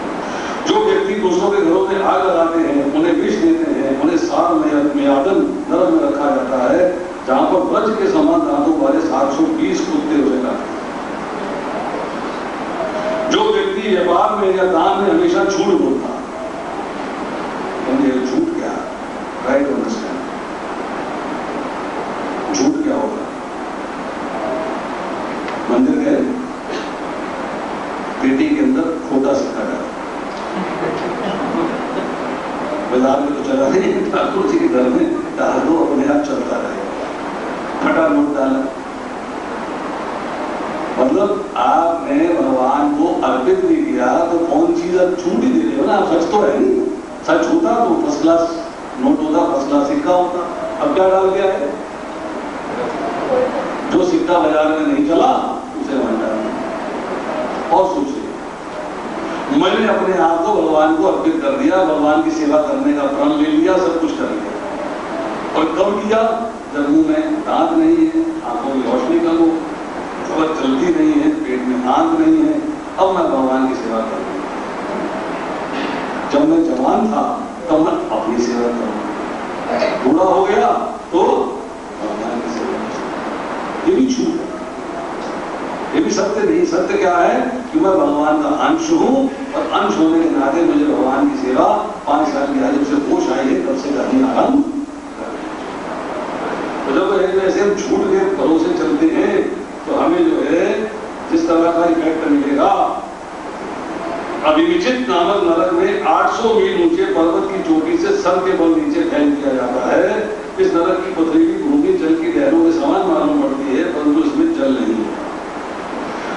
जो व्यक्ति दूसरों के घरों में आग लगाते हैं, उन्हें विष देते हैं, उन्हें साल में आदन नरक में रखा जाता है, जहां पर ब्रज के समान दांतों वाले 720 कुत्ते उसे काटते हैं। जो व्यक्ति व्यापार में या दान में हमेशा झूठ बोलता है, झूठ क्या है? राइट अंडरस्टैंड, झूठ क्या होगा? मंदिर गए, पेटी के अंदर खोटा सिक्का डाला, बाजार में तो चला नहीं, ठाकुर जी के घर में डाल दो, अपने आप चलता रहे। फटा नोट डाला, मतलब आपने भगवान को अर्पित नहीं किया तो कौन चीज आप झूठ ही दे रहे हो ना। आप सच तो है नहीं, सच होता तो फर्स्ट क्लास नोट होता, फर्स्ट क्लास सिक्का होता। अब क्या डाल गया है? जो सिक्का बाजार में नहीं चला उसे वहां डाल। और सोचिए, मैंने अपने आप को भगवान को अर्पित कर दिया, भगवान की सेवा करने का प्रण ले लिया, सब कुछ कर लिया। और कब किया? जब मुंह में दांत नहीं है, आंखों में रोशनी कम हो, खबर चलती नहीं है, पेट में आंत नहीं है, अब मैं भगवान की सेवा करूंगा। जब मैं जवान था तब मैं अपनी सेवा करूंगा, बूढ़ा हो गया तो भगवान की सेवा। ये भी झूठ है, ये भी सत्य नहीं। सत्य क्या है कि मैं भगवान का अंश हूं और अंश होने के नाते मुझे भगवान की सेवा 5 साल की आयु से होश आई है तब से करनी आरंभ। तो जब ऐसे हम झूठ के भरोसे चलते हैं तो हमें जो है जिस तरह का इफेक्ट मिलेगा। अभिविचित नामक नरक में 800 मील ऊंचे पर्वत की चोटी से सर के बल नीचे फेंक दिया जाता है। इस नरक की पथरीली भूमि जल की लहरों के समान मालूम पड़ती है, परंतु इसमें जल नहीं है।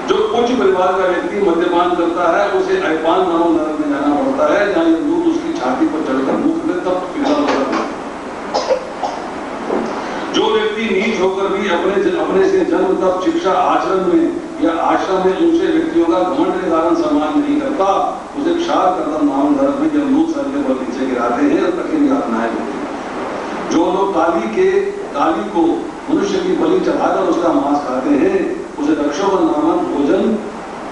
जो उच्च परिवार का व्यक्ति मद्यपान करता है उसे अपान नामक नरक में जाना पड़ता है, जहां यमदूत उसकी छाती पर चढ़कर मुख में तब पिघला। जो व्यक्ति व्यक्ति नीच होकर भी अपने से जन्म तक शिक्षा आचरण में या आश्रम में ऊंचे व्यक्तियों का घमंड के कारण सम्मान नहीं करता, उसे क्षार करता नाम धर्म में जमदूत सर के बल नीचे गिराते हैं और कठिन यातनाएं देते हैं। जो लोग काली को मनुष्य की बलि चढ़ाकर उसका मांस खाते हैं, उसे रक्षोवन नामक भोजन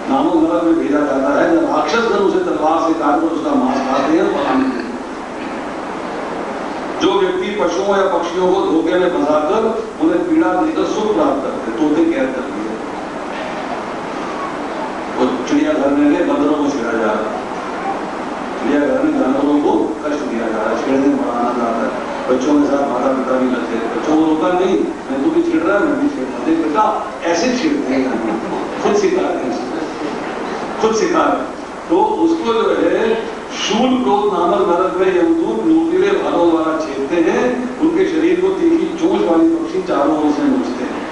नामक नरक में भेजा जाता है। जब राक्षसगण उसे तलवार से काटकर उसका मांस खाते हैं और आनंद लेते हैं। जो व्यक्ति पशुओं या पक्षियों को धोखे में फंसाकर उन्हें पीड़ा देकर सुख प्राप्त करते, तोते कैद कर दिए, वो चिड़ियाघर में गए, बंदरों को छेड़ा जा रहा, चिड़ियाघर में जानवरों को कष्ट दिया जा रहा, छेड़ने में बड़ा आनंद आता है। बच्चों के साथ माता पिता भी लगते हैं, बच्चों को रोका नहीं, मैं तो भी छेड़ रहा है, मैं भी छेड़ रहा, बेटा ऐसे छेड़ते हैं, खुद सिखा रहे। तो उसको जो है शूल क्रोध नामक नरक में यमदूत नुकीले भालों द्वारा छेदते हैं। उनके शरीर को तीखी चोंच वाली पक्षी चारों ओर से नोचते हैं।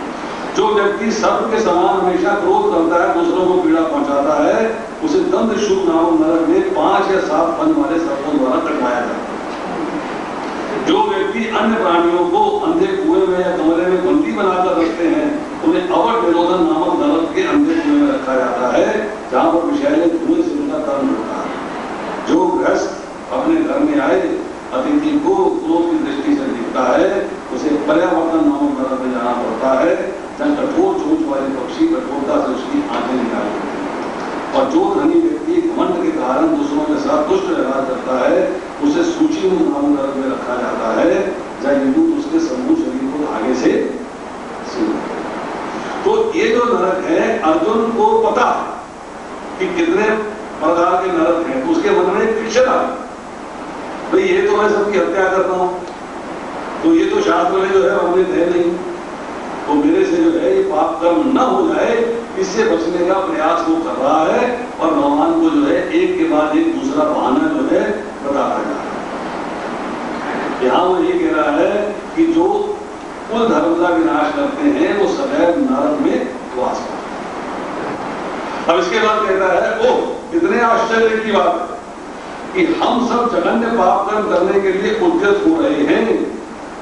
जो व्यक्ति सर्प के समान हमेशा क्रोध करता है, दूसरों को पीड़ा पहुंचाता है, उसे दंड शूल नामक नरक में 5 या 7 फन वाले सर्पों द्वारा कटवाया जाता है। जो व्यक्ति अन्य प्राणियों को अंधे कुएं में या कमरे में बंदी बनाकर रखते हैं, उन्हें अवध निरोधन नामक नरक के अंधे कुएं में रखा जाता है, जहां पर विषैले धुएं से उनका कर्म होता है। जो गृहस्थ अपने घर में आए अतिथि को क्रोध की दृष्टि से दिखता है, उसे पर्यावर्तन नामक नरक में जाना पड़ता है, जहां कठोर चोंच वाले पक्षी कठोरता से उसकी आंखें निकाल देते हैं। और जो धनी व्यक्ति घमंड के कारण दूसरों के साथ दुष्ट व्यवहार करता है, उसे सूची नामक नरक में रखा जाता है, जहां यमदूत उसके समूह शरीर को धागे से सीलते हैं। तो ये जो नरक है, अर्जुन को पता है कि कितने प्रकार के नरक हैं, तो उसके मन में एक पिक्चर आ भाई, ये तो मैं सबकी हत्या करता हूं, तो ये तो शास्त्र में जो है हमने है नहीं, तो मेरे से जो है ये पाप कर्म न हो जाए, इससे बचने का प्रयास वो कर रहा है। और भगवान को जो है एक के बाद एक दूसरा बहाना जो है बताता जा रहा है। यहां वो ये कह रहा है कि जो कुल धर्म का विनाश करते हैं, वो सदैव नरक में वास करते हैं। अब इसके बाद कहता है, ओह इतने आश्चर्य की बात है कि हम सब जघन्य पाप कर्म करने के लिए उद्यत हो रहे हैं।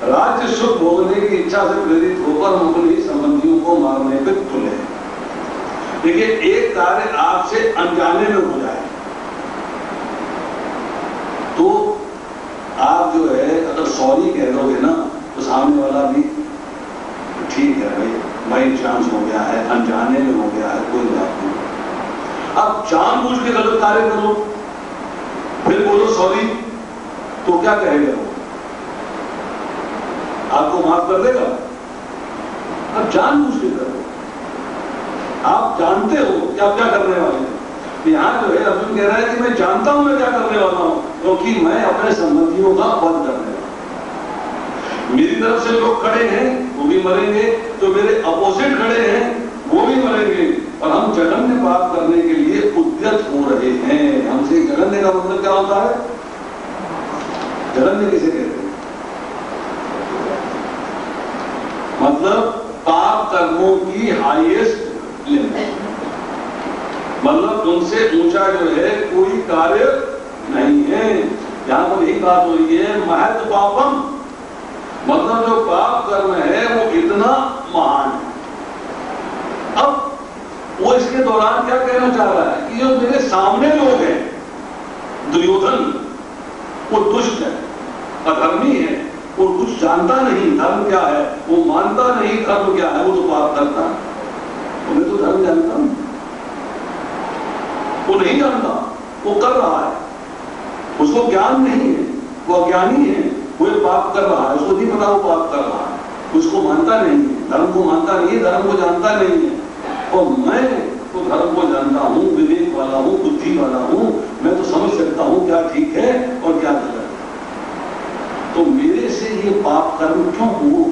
राज्य सुख भोगने की इच्छा से प्रेरित होकर हम अपने संबंधियों को मारने पर तुले हैं। देखिए, एक कार्य आपसे अनजाने में हो जाए तो आप जो है अगर सॉरी कह दोगे ना, तो सामने वाला भी ठीक है भाई, बाई चांस हो गया है, अनजाने में हो गया है, कोई बात नहीं। अब जानबूझ के गलत कार्य करो, फिर बोलो सॉरी, तो क्या कहेगा वो? आपको माफ कर देगा? अब जानबूझ के करो, आप जानते हो कि आप क्या करने वाले हैं। यहां जो है अर्जुन कह रहा है कि मैं जानता हूं मैं क्या करने वाला हूं, क्योंकि मैं अपने संबंधियों का वध करने वाला हूं। मेरी तरफ से लोग खड़े हैं, वो भी मरेंगे, तो मेरे अपोजिट खड़े हैं, वो भी मरेंगे, और हम जघन्य पाप करने के लिए उद्यत हो रहे हैं। हमसे जघन्य का मतलब क्या होता है? जघन्य किसे कहते हैं? मतलब पाप कर्मों की हाईएस्ट लिमिट, मतलब उनसे ऊंचा जो है कोई कार्य नहीं है। यहां पर यही बात हो रही है, महत् पापम, मतलब जो पाप कर्म है वो इतना महान है। अब वो इसके दौरान क्या कहना चाह रहा है कि जो मेरे सामने लोग हैं, दुर्योधन, वो दुष्ट है, अधर्मी है, वो कुछ जानता नहीं धर्म क्या है, वो मानता नहीं धर्म क्या है, वो तो पाप करता है। तो मैं तो धर्म जानता हूं, वो नहीं जानता, वो कर रहा है, उसको ज्ञान नहीं है, वो अज्ञानी है, वो पाप कर रहा है, उसको नहीं पता वो पाप कर रहा है, उसको मानता नहीं है, धर्म को मानता नहीं है, धर्म को जानता नहीं है। और मैं तो धर्म को जानता हूं, विवेक वाला हूं, बुद्धि वाला हूं, मैं तो समझ सकता हूं क्या ठीक है और क्या गलत है। तो मेरे से ये पाप कर्म क्यों हो?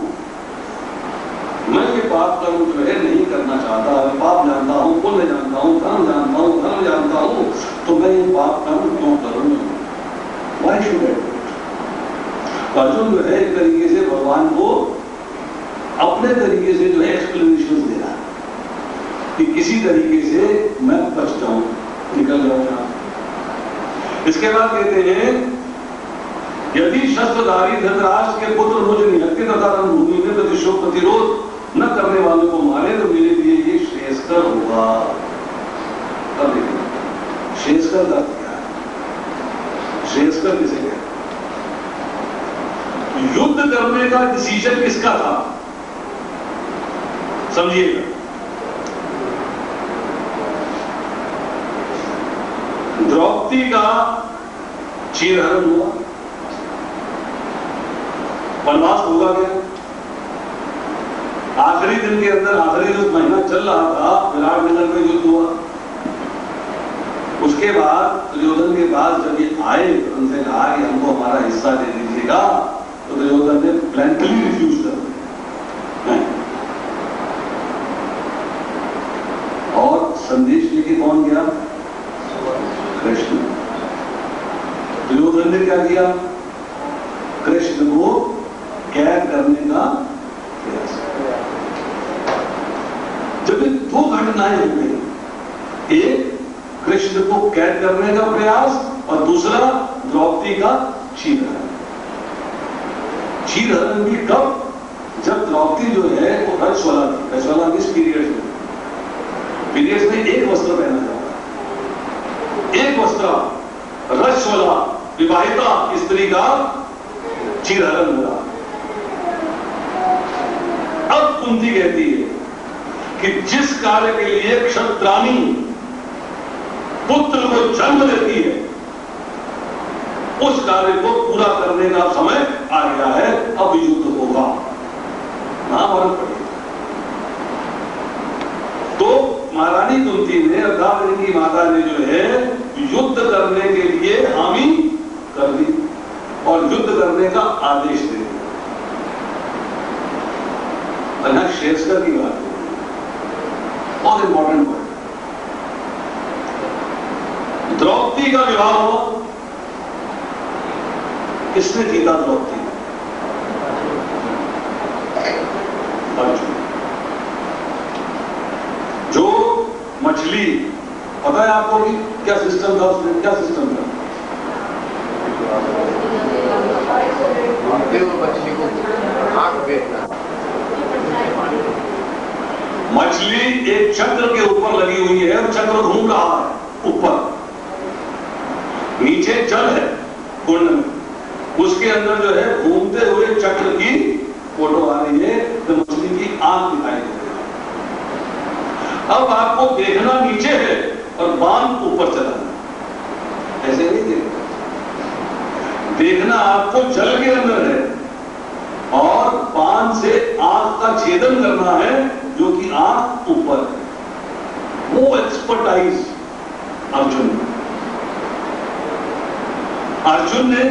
मैं ये पाप कर्म जो है नहीं करना चाहता, मैं पाप जानता हूं, पुण्य जानता हूं, धर्म जानता हूं, धर्म जानता हूं, तो मैं ये पाप कर्म क्यों करूं? Why should I do it? Arjun जो है एक तरीके से भगवान को अपने तरीके से जो है एक्सप्लेनेशन दे रहा है कि किसी तरीके से मैं बच जाऊं, निकल जाऊंगा। इसके बाद कहते हैं, यदि शस्त्रधारी धृतराष्ट्र के पुत्र मुझ निहत्थे तथा रणभूमि में प्रतिशोक प्रतिरोध न करने वालों को मारे तो मेरे लिए ये श्रेयस्कर होगा। अब देखिए श्रेयस्कर का क्या है, श्रेयस्कर किसे कहते हैं? युद्ध करने का डिसीजन किसका था समझिएगा। द्रौपदी का चीरहरण हुआ, वनवास होगा क्या? आखिरी दिन के अंदर, आखिरी जो महीना चल रहा था, विराटनगर में युद्ध हुआ। उसके बाद दुर्योधन के पास जब ये आए तो उनसे कहा कि हमको हमारा हिस्सा दे दीजिएगा, तो दुर्योधन ने ब्लैंकली रिफ्यूज कर दिया। और संदेश लेके कौन गया? कृष्ण। दुर्योधन ने क्या किया? कृष्ण को कैद करने का प्रयास। जब ये दो घटनाएं हो गई, एक कृष्ण को कैद करने का प्रयास और दूसरा द्रौपदी का चीरहरण। चीरहरण भी कब? जब द्रौपदी जो है वो रजस्वला थी। रजस्वला किस पीरियड में? पीरियड में एक वस्त्र पहना जाता है, एक वस्त्र। रजस्वला विवाहिता स्त्री का चीरहरण हुआ। अब कुंती कहती है कि जिस कार्य के लिए क्षत्राणी पुत्र को जन्म देती है, उस कार्य को पूरा करने का समय आ गया है, अब युद्ध होगा। महाभारत पढ़िए। तो महारानी कुंती ने, अर्थात इनकी माता ने जो है युद्ध करने के लिए हामी कर दी और युद्ध करने का आदेश दे दिया। यहां शेरस्कर की बात है, बहुत इंपॉर्टेंट बात। द्रौपदी का विवाह हुआ, किसने जीता द्रौपदी? अर्जुन। जो मछली, पता है आपको कि क्या सिस्टम था उसमें? क्या सिस्टम था? मछली को आग फेंकना। मछली एक चक्र के ऊपर लगी हुई है और चक्र घूम रहा है ऊपर, नीचे जल है कुंड में, उसके अंदर जो है घूमते हुए चक्र की फोटो आ रही है, तो मछली की आंख दिखाई दे रही है। अब आपको देखना नीचे है और बांध ऊपर चलाना, ऐसे नहीं देखना। देखना आपको जल के अंदर है और बांध से आंख का छेदन करना है, जो कि आंख ऊपर है। वो एक्सपर्टाइज अर्जुन ने। अर्जुन ने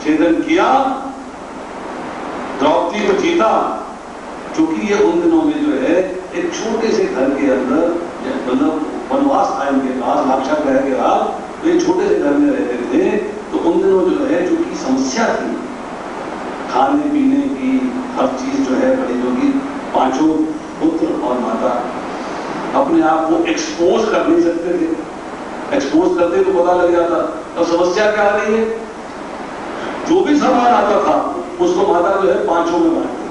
छेदन किया, द्रौपदी को जीता। क्योंकि ये उन दिनों में जो है एक छोटे से घर के अंदर, मतलब वनवास था इनके पास, लाक्षा ग्रह के बाद, तो ये छोटे से घर में रहते थे। तो उन दिनों जो है जो की समस्या थी खाने पीने की, हर चीज जो है बड़ी, जो कि पांचों पुत्र और माता अपने आप को एक्सपोज कर नहीं सकते थे। एक्सपोज करते तो पता लग जाता। तो समस्या क्या आ रही है? जो भी सामान आता था उसको माता जो है पांचों में बांट दी।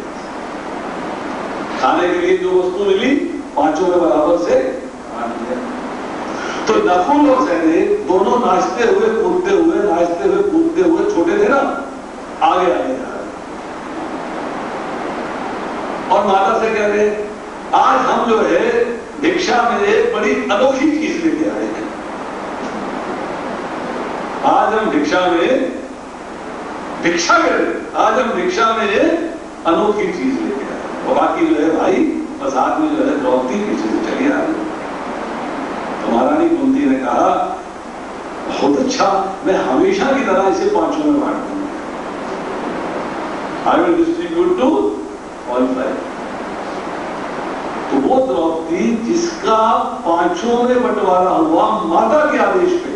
खाने के लिए जो वस्तु मिली पांचों में बराबर से बांट दिया। तो नकुल और सहदेव दोनों नाचते हुए कूदते हुए, नाचते हुए कूदते हुए, छोटे थे ना, आगे आगे जा रहे। और माता से कह रहे, आज हम जो है भिक्षा में एक बड़ी अनोखी चीज लेके आए हैं। आज हम भिक्षा में भिक्षा करें, आज हम भिक्षा में एक अनोखी चीज लेके आए। और बाकी जो है भाई बस हाथ में जो है द्रौपदी पीछे से चली आ रही। तो महारानी कुंती ने कहा, बहुत अच्छा, मैं हमेशा की तरह इसे पांचों में बांट दूंगा। I will distribute to all five. तो वो द्रौपदी जिसका पांचों में बंटवारा हुआ माता के आदेश पे,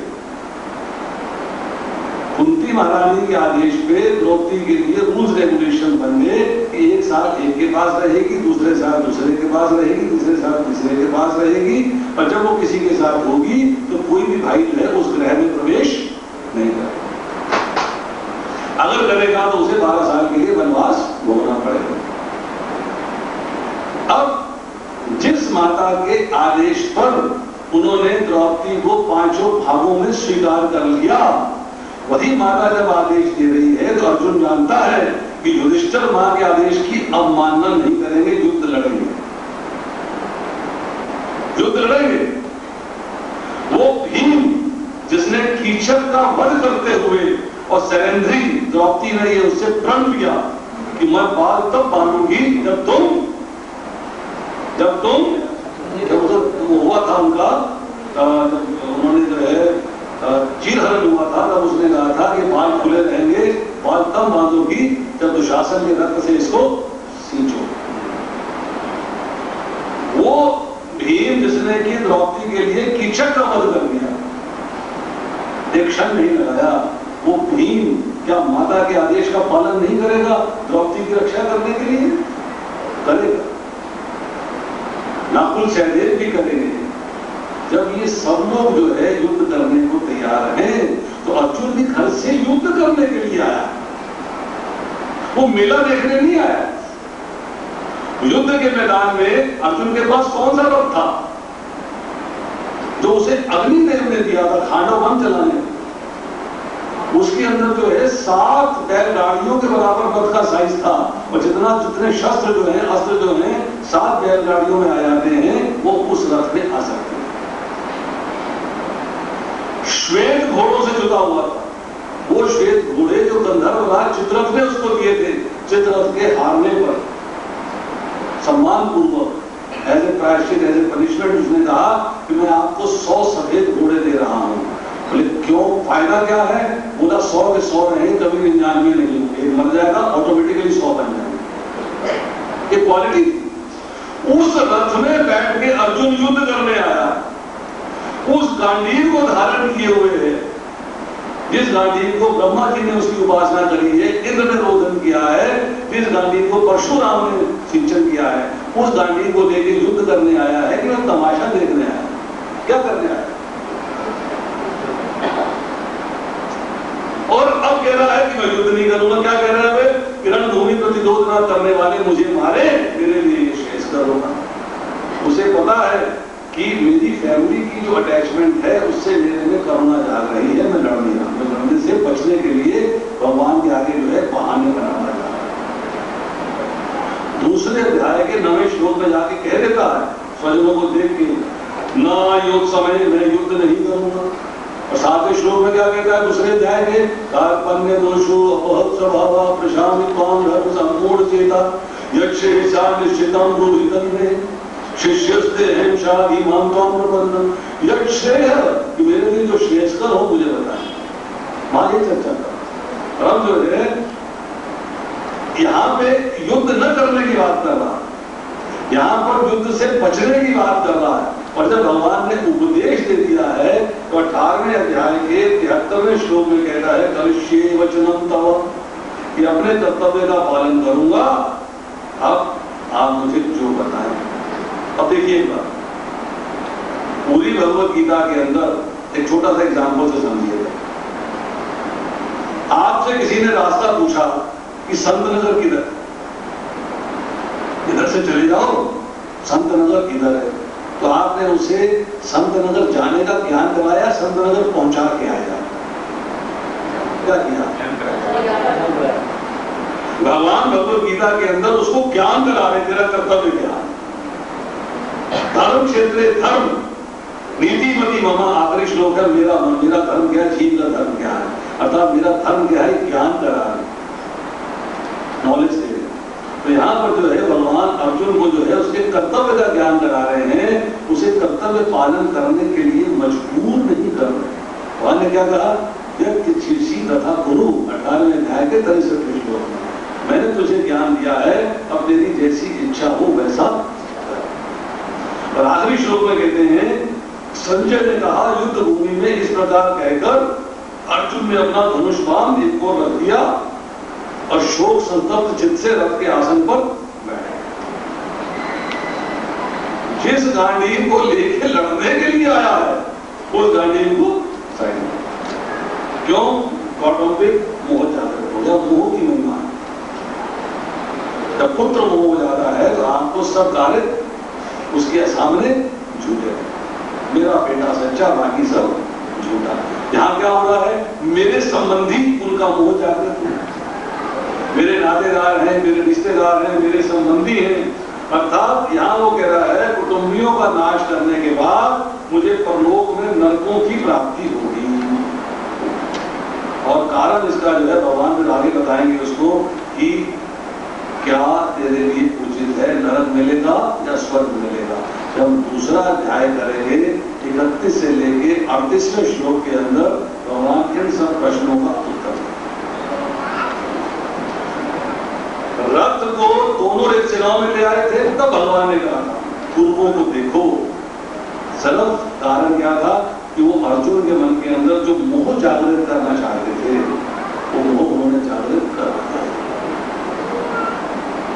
कुंती महारानी के आदेश पे द्रौपदी के लिए रूल्स रेगुलेशन बन गए कि एक साल एक के पास रहेगी, दूसरे साल दूसरे के पास रहेगी, तीसरे साल तीसरे के पास रहेगी। और जब वो किसी के साथ होगी तो कोई भी भाई जो है उस ग्रह में प्रवेश नहीं करेगा। अगर करेगा तो उसे 12 साल के लिए वनवास भोगना पड़ेगा। अब जिस माता के आदेश पर उन्होंने द्रौपदी को 5 भागों में स्वीकार कर लिया, वही माता जब आदेश दे रही है तो अर्जुन जानता है कि युधिष्ठिर मां के आदेश की अवमानना नहीं करेंगे, युद्ध लड़ेंगे, युद्ध लड़ेंगे। वो भीम जिसने कीचक का वध करते हुए और सरेंद्री द्रौपदी ने ये उससे प्रण लिया कि मैं बाल तब बांधूंगी जब वो हुआ था उनका, उन्होंने जो है चीरहरण हुआ था, तब उसने कहा था कि बाल खुले रहेंगे, बाल तब बांधोगी जब दुशासन के रक्त से इसको सींचो। वो भीम जिसने कि द्रौपदी के लिए कीचक का वध कर दिया, एक क्षण नहीं लगाया, वो भीम क्या माता के आदेश का पालन नहीं करेगा द्रौपदी की रक्षा करने के लिए? करेगा, नकुल सहदेव भी करेंगे। जब ये सब लोग जो है युद्ध करने को तैयार हैं, तो अर्जुन भी घर से युद्ध करने के लिए आया, वो मेला देखने नहीं आया। युद्ध के मैदान में अर्जुन के पास कौन सा रथ था जो उसे अग्निदेव ने दिया था खांडव वन चलाने? उसके अंदर जो है 7 बैलगाड़ियों के बराबर रथ का साइज था, और जितने शस्त्र जो हैं, अस्त्र जो हैं 7 बैलगाड़ियों में आ जाते हैं, वो उस रथ में आ सकते हैं। श्वेत घोड़ों से जुदा हुआ था, वो श्वेत घोड़े जो गंधर्व राज चित्ररथ ने उसको दिए थे, चित्ररथ के हारने पर सम्मान पूर्वक एज ए प्रायश्चित, एज ए पनिशमेंट उसने कहा कि मैं आपको 100 सफेद घोड़े दे रहा हूं। बोले क्यों, फायदा क्या है? बोला 100 के 100 रहे, कभी 99 नहीं, एक मर जाएगा ऑटोमेटिकली 100 बन जाएगा। ये क्वालिटी। उस रथ में बैठ के अर्जुन युद्ध करने आया, उस गांडीव को धारण किए हुए है, जिस गांडीव को ब्रह्मा जी ने उसकी उपासना करी है, इंद्र ने रोदन किया है, जिस गांडीव को परशुराम ने सिंचन किया है, उस गांडीव को लेके युद्ध करने आया है कि मैं तमाशा देखने आया? क्या करने आया? और अब कह रहा है कि मैं युद्ध नहीं करूंगा। क्या कह रहा है? किरण भूमि प्रतिरोधना करने वाले मुझे मारे, मेरे लिए शेष करूंगा। उसे पता है कि मेरी फैमिली की जो अटैचमेंट है उससे मेरे में करुणा जाग रही है, मैं लड़ नहीं रहा, मैं लड़ने से बचने के लिए भगवान के आगे जो है बहाने बनाना चाह रहा है। दूसरे अध्याय के 9वें श्लोक में जाके कह देता है स्वजनों को देख के, ना युद्ध समय मैं युद्ध नहीं करूंगा। और 7वें श्लोक में क्या कहता है दूसरे अध्याय के, कार्पण्य दोषो अपहत स्वभाव प्रशांत त्वां धर्म संपूर्ण चेता यक्षे निश्चितम ब्रूहितम में शिष्यस्ते हैं शादी मानताम प्रबंधन। यक्षेय कि मेरे लिए जो श्रेष्ठकर हो मुझे बताएं। वहां ये चर्चा कर, अब जो है यहां पे युद्ध न करने की बात कर रहा है, यहां पर युद्ध से बचने की बात कर रहा है। और जब भगवान ने उपदेश दे दिया है तो 18वें अध्याय के 73वें श्लोक में कहता है, करिष्ये वचनम तव, कि अपने कर्तव्य का पालन करूंगा, अब आप मुझे जो बताएं। अब देखिए एक बात, पूरी भगवत गीता के अंदर एक छोटा सा एग्जाम्पल से समझिएगा। आपसे किसी ने रास्ता पूछा कि संत नगर किधर, इधर से चले जाओ, संत नगर किधर है, तो आपने उसे संत नगर जाने का ज्ञान कराया, संत नगर पहुंचा के आया? क्या किया? भगवान भगवत गीता के अंदर उसको ज्ञान करा रहे, तेरा कर्तव्य क्या? धर्म क्षेत्र धर्म नीतिमती ममा, आखिरी श्लोक है, मेरा धर्म क्या है, जीव का धर्म क्या है, अर्थात मेरा धर्म क्या है, ज्ञान करा रहे, नॉलेज दे रहे। तो यहां पर जो है भगवान अर्जुन को जो है उसके कर्तव्य का ज्ञान करा रहे हैं, उसे कर्तव्य पालन करने के लिए मजबूर नहीं कर रहे। भगवान ने क्या कहा, व्यक्ति शीर्षी तथा गुरु 18वें अध्याय के 63वें श्लोक में, मैंने तुझे ज्ञान दिया है, अब तेरी जैसी इच्छा हो वैसा। और आखिरी श्लोक में कहते हैं, संजय ने कहा युद्ध भूमि में इस प्रकार कहकर अर्जुन ने अपना धनुष बाण एक ओर रख दिया और शोक संतप्त चित्त से रथ के आसन पर बैठे। जिस गांडीव को लेके लड़ने के लिए आया है उस गांडीव को साइड में, क्यों? कौटुंबिक मोह जागृत हो गया, मोह की महिमा है। जब पुत्र मोह हो जाता है तो आपको सब कार्य उसके सामने झूठे। मेरा बेटा सच्चा, बाकी सब झूठा। यहां क्या हो रहा है? मेरे संबंधी उनका मोह जागृत है, मेरे नातेदार हैं, मेरे रिश्तेदार हैं, मेरे संबंधी हैं। अर्थात यहां वो कह रहा है कुटुंबियों का नाश करने के बाद मुझे परलोक में नरकों की प्राप्ति होगी। और कारण इसका जो है भगवान फिर आगे बताएंगे उसको कि क्या तेरे लिए उचित है, नरक मिलेगा या स्वर्ग मिलेगा। जब हम दूसरा अध्याय करेंगे 31 से लेके 38वें श्लोक के अंदर भगवान इन सब प्रश्नों का उत्तर देंगे। रथ को दोनों रचनाओं में ले आए थे, तब भगवान ने कहा था पूर्वों को देखो। सरल कारण क्या था कि वो अर्जुन के मन के अंदर जो मोह जागृत करना चाहते थे वो मोह उन्होंने जागृत कर दिया।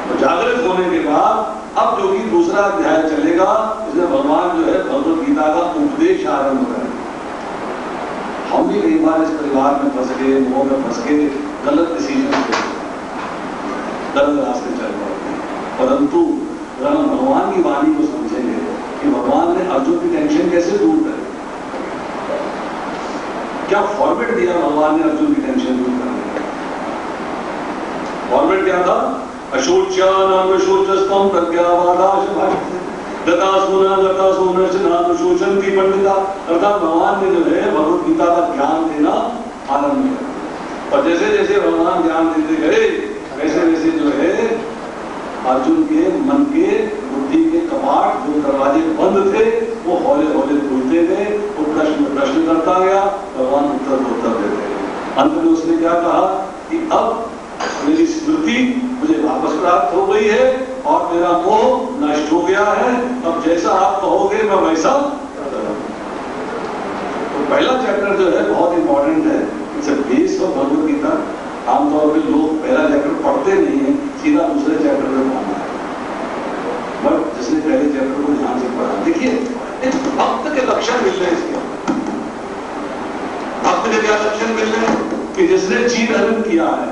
तो जागृत होने के बाद अब जो कि दूसरा अध्याय चलेगा इसमें भगवान जो है भगवत गीता का उपदेश आरंभ करेंगे। हम भी कई बार इस परिवार में फंस गए, मोह में फंस के गलत डिसीजन ले, गलत रास्ते चल पड़ते हैं। परंतु अगर हम भगवान की वाणी को समझेंगे कि भगवान ने अर्जुन की टेंशन कैसे दूर करी, क्या फॉर्मेट दिया भगवान ने अर्जुन की टेंशन दूर करने का। फॉर्मेट क्या था? अशोच्यानाम शोचस्तम प्रज्ञावादाश शोचंती पंडिता। अर्थात भगवान ने जो है भगवत गीता का ज्ञान देना आरंभ किया। और जैसे जैसे भगवान ज्ञान देते गए वैसे वैसे जो है अर्जुन के मन के बुद्धि के कपाट जो दरवाजे बंद थे वो हौले हौले खुलते गए। वो प्रश्न करता गया, भगवान उत्तर देते गए। अंत में उसने क्या कहा कि अब मेरी स्मृति मुझे वापस प्राप्त हो गई है और मेरा मोह नष्ट हो गया है। अब जैसा आप कहोगे मैं वैसा करूंगा। तो पहला चैप्टर जो है बहुत इंपॉर्टेंट है, it's a base of Bhagavad Gita. आमतौर पर लोग पहला चैप्टर पढ़ते नहीं है, सीधा दूसरे चैप्टर में पढ़ना है। बट जिसने पहले चैप्टर को ध्यान से पढ़ा, देखिए एक भक्त के लक्षण मिल रहे हैं इसके। भक्त के क्या लक्षण मिल रहे हैं कि जिसने चीर हरण किया है,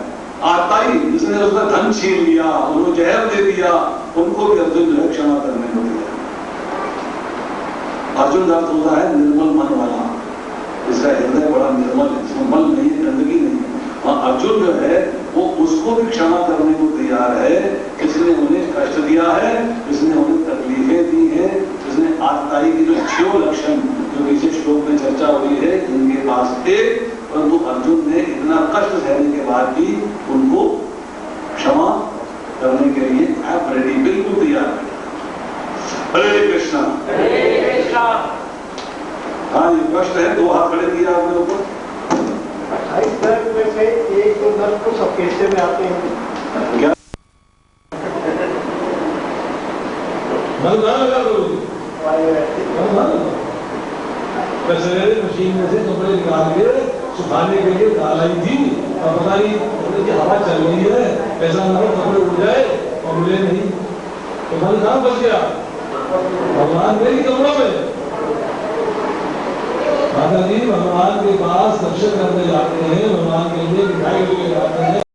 आता ही जिसने उसका धन छीन लिया, उनको जहर दे दिया, उनको भी अर्जुन जो है क्षमा करने को दिया। अर्जुन अर्थ होता है निर्मल मन वाला, इसका हृदय बड़ा निर्मल है, इसमें मल नहीं है, गंदगी नहीं है। अर्जुन जो है वो उसको भी क्षमा करने को तैयार है जिसने उन्हें कष्ट दिया है, जिसने उन्हें तकलीफें दी है, जिसने आत्ताई की जो 6 लक्षण जो पीछे श्लोक में चर्चा हुई है इनके पास थे, परंतु अर्जुन ने इतना कष्ट सहने के बाद भी उनको क्षमा करने के लिए ऐप रेडी, बिल्कुल तैयार है। हरे कृष्णा। हाँ ये कष्ट है, 2 हाथ खड़े किया आपने ऊपर। 28 नर्क में से एक तो नर्क को सब कैसे में आते हैं क्या मशीन में से कपड़े निकाल के सुखाने के लिए डालाई थी और पता नहीं कि हवा चल रही है, ऐसा ना हो कपड़े उड़ जाए और मिले नहीं। तो मन कहाँ फंस गया? भगवान मेरी कपड़ों में। माता जी भगवान के पास दर्शन करने जाते हैं, भगवान के लिए मिठाई लेके जाते हैं।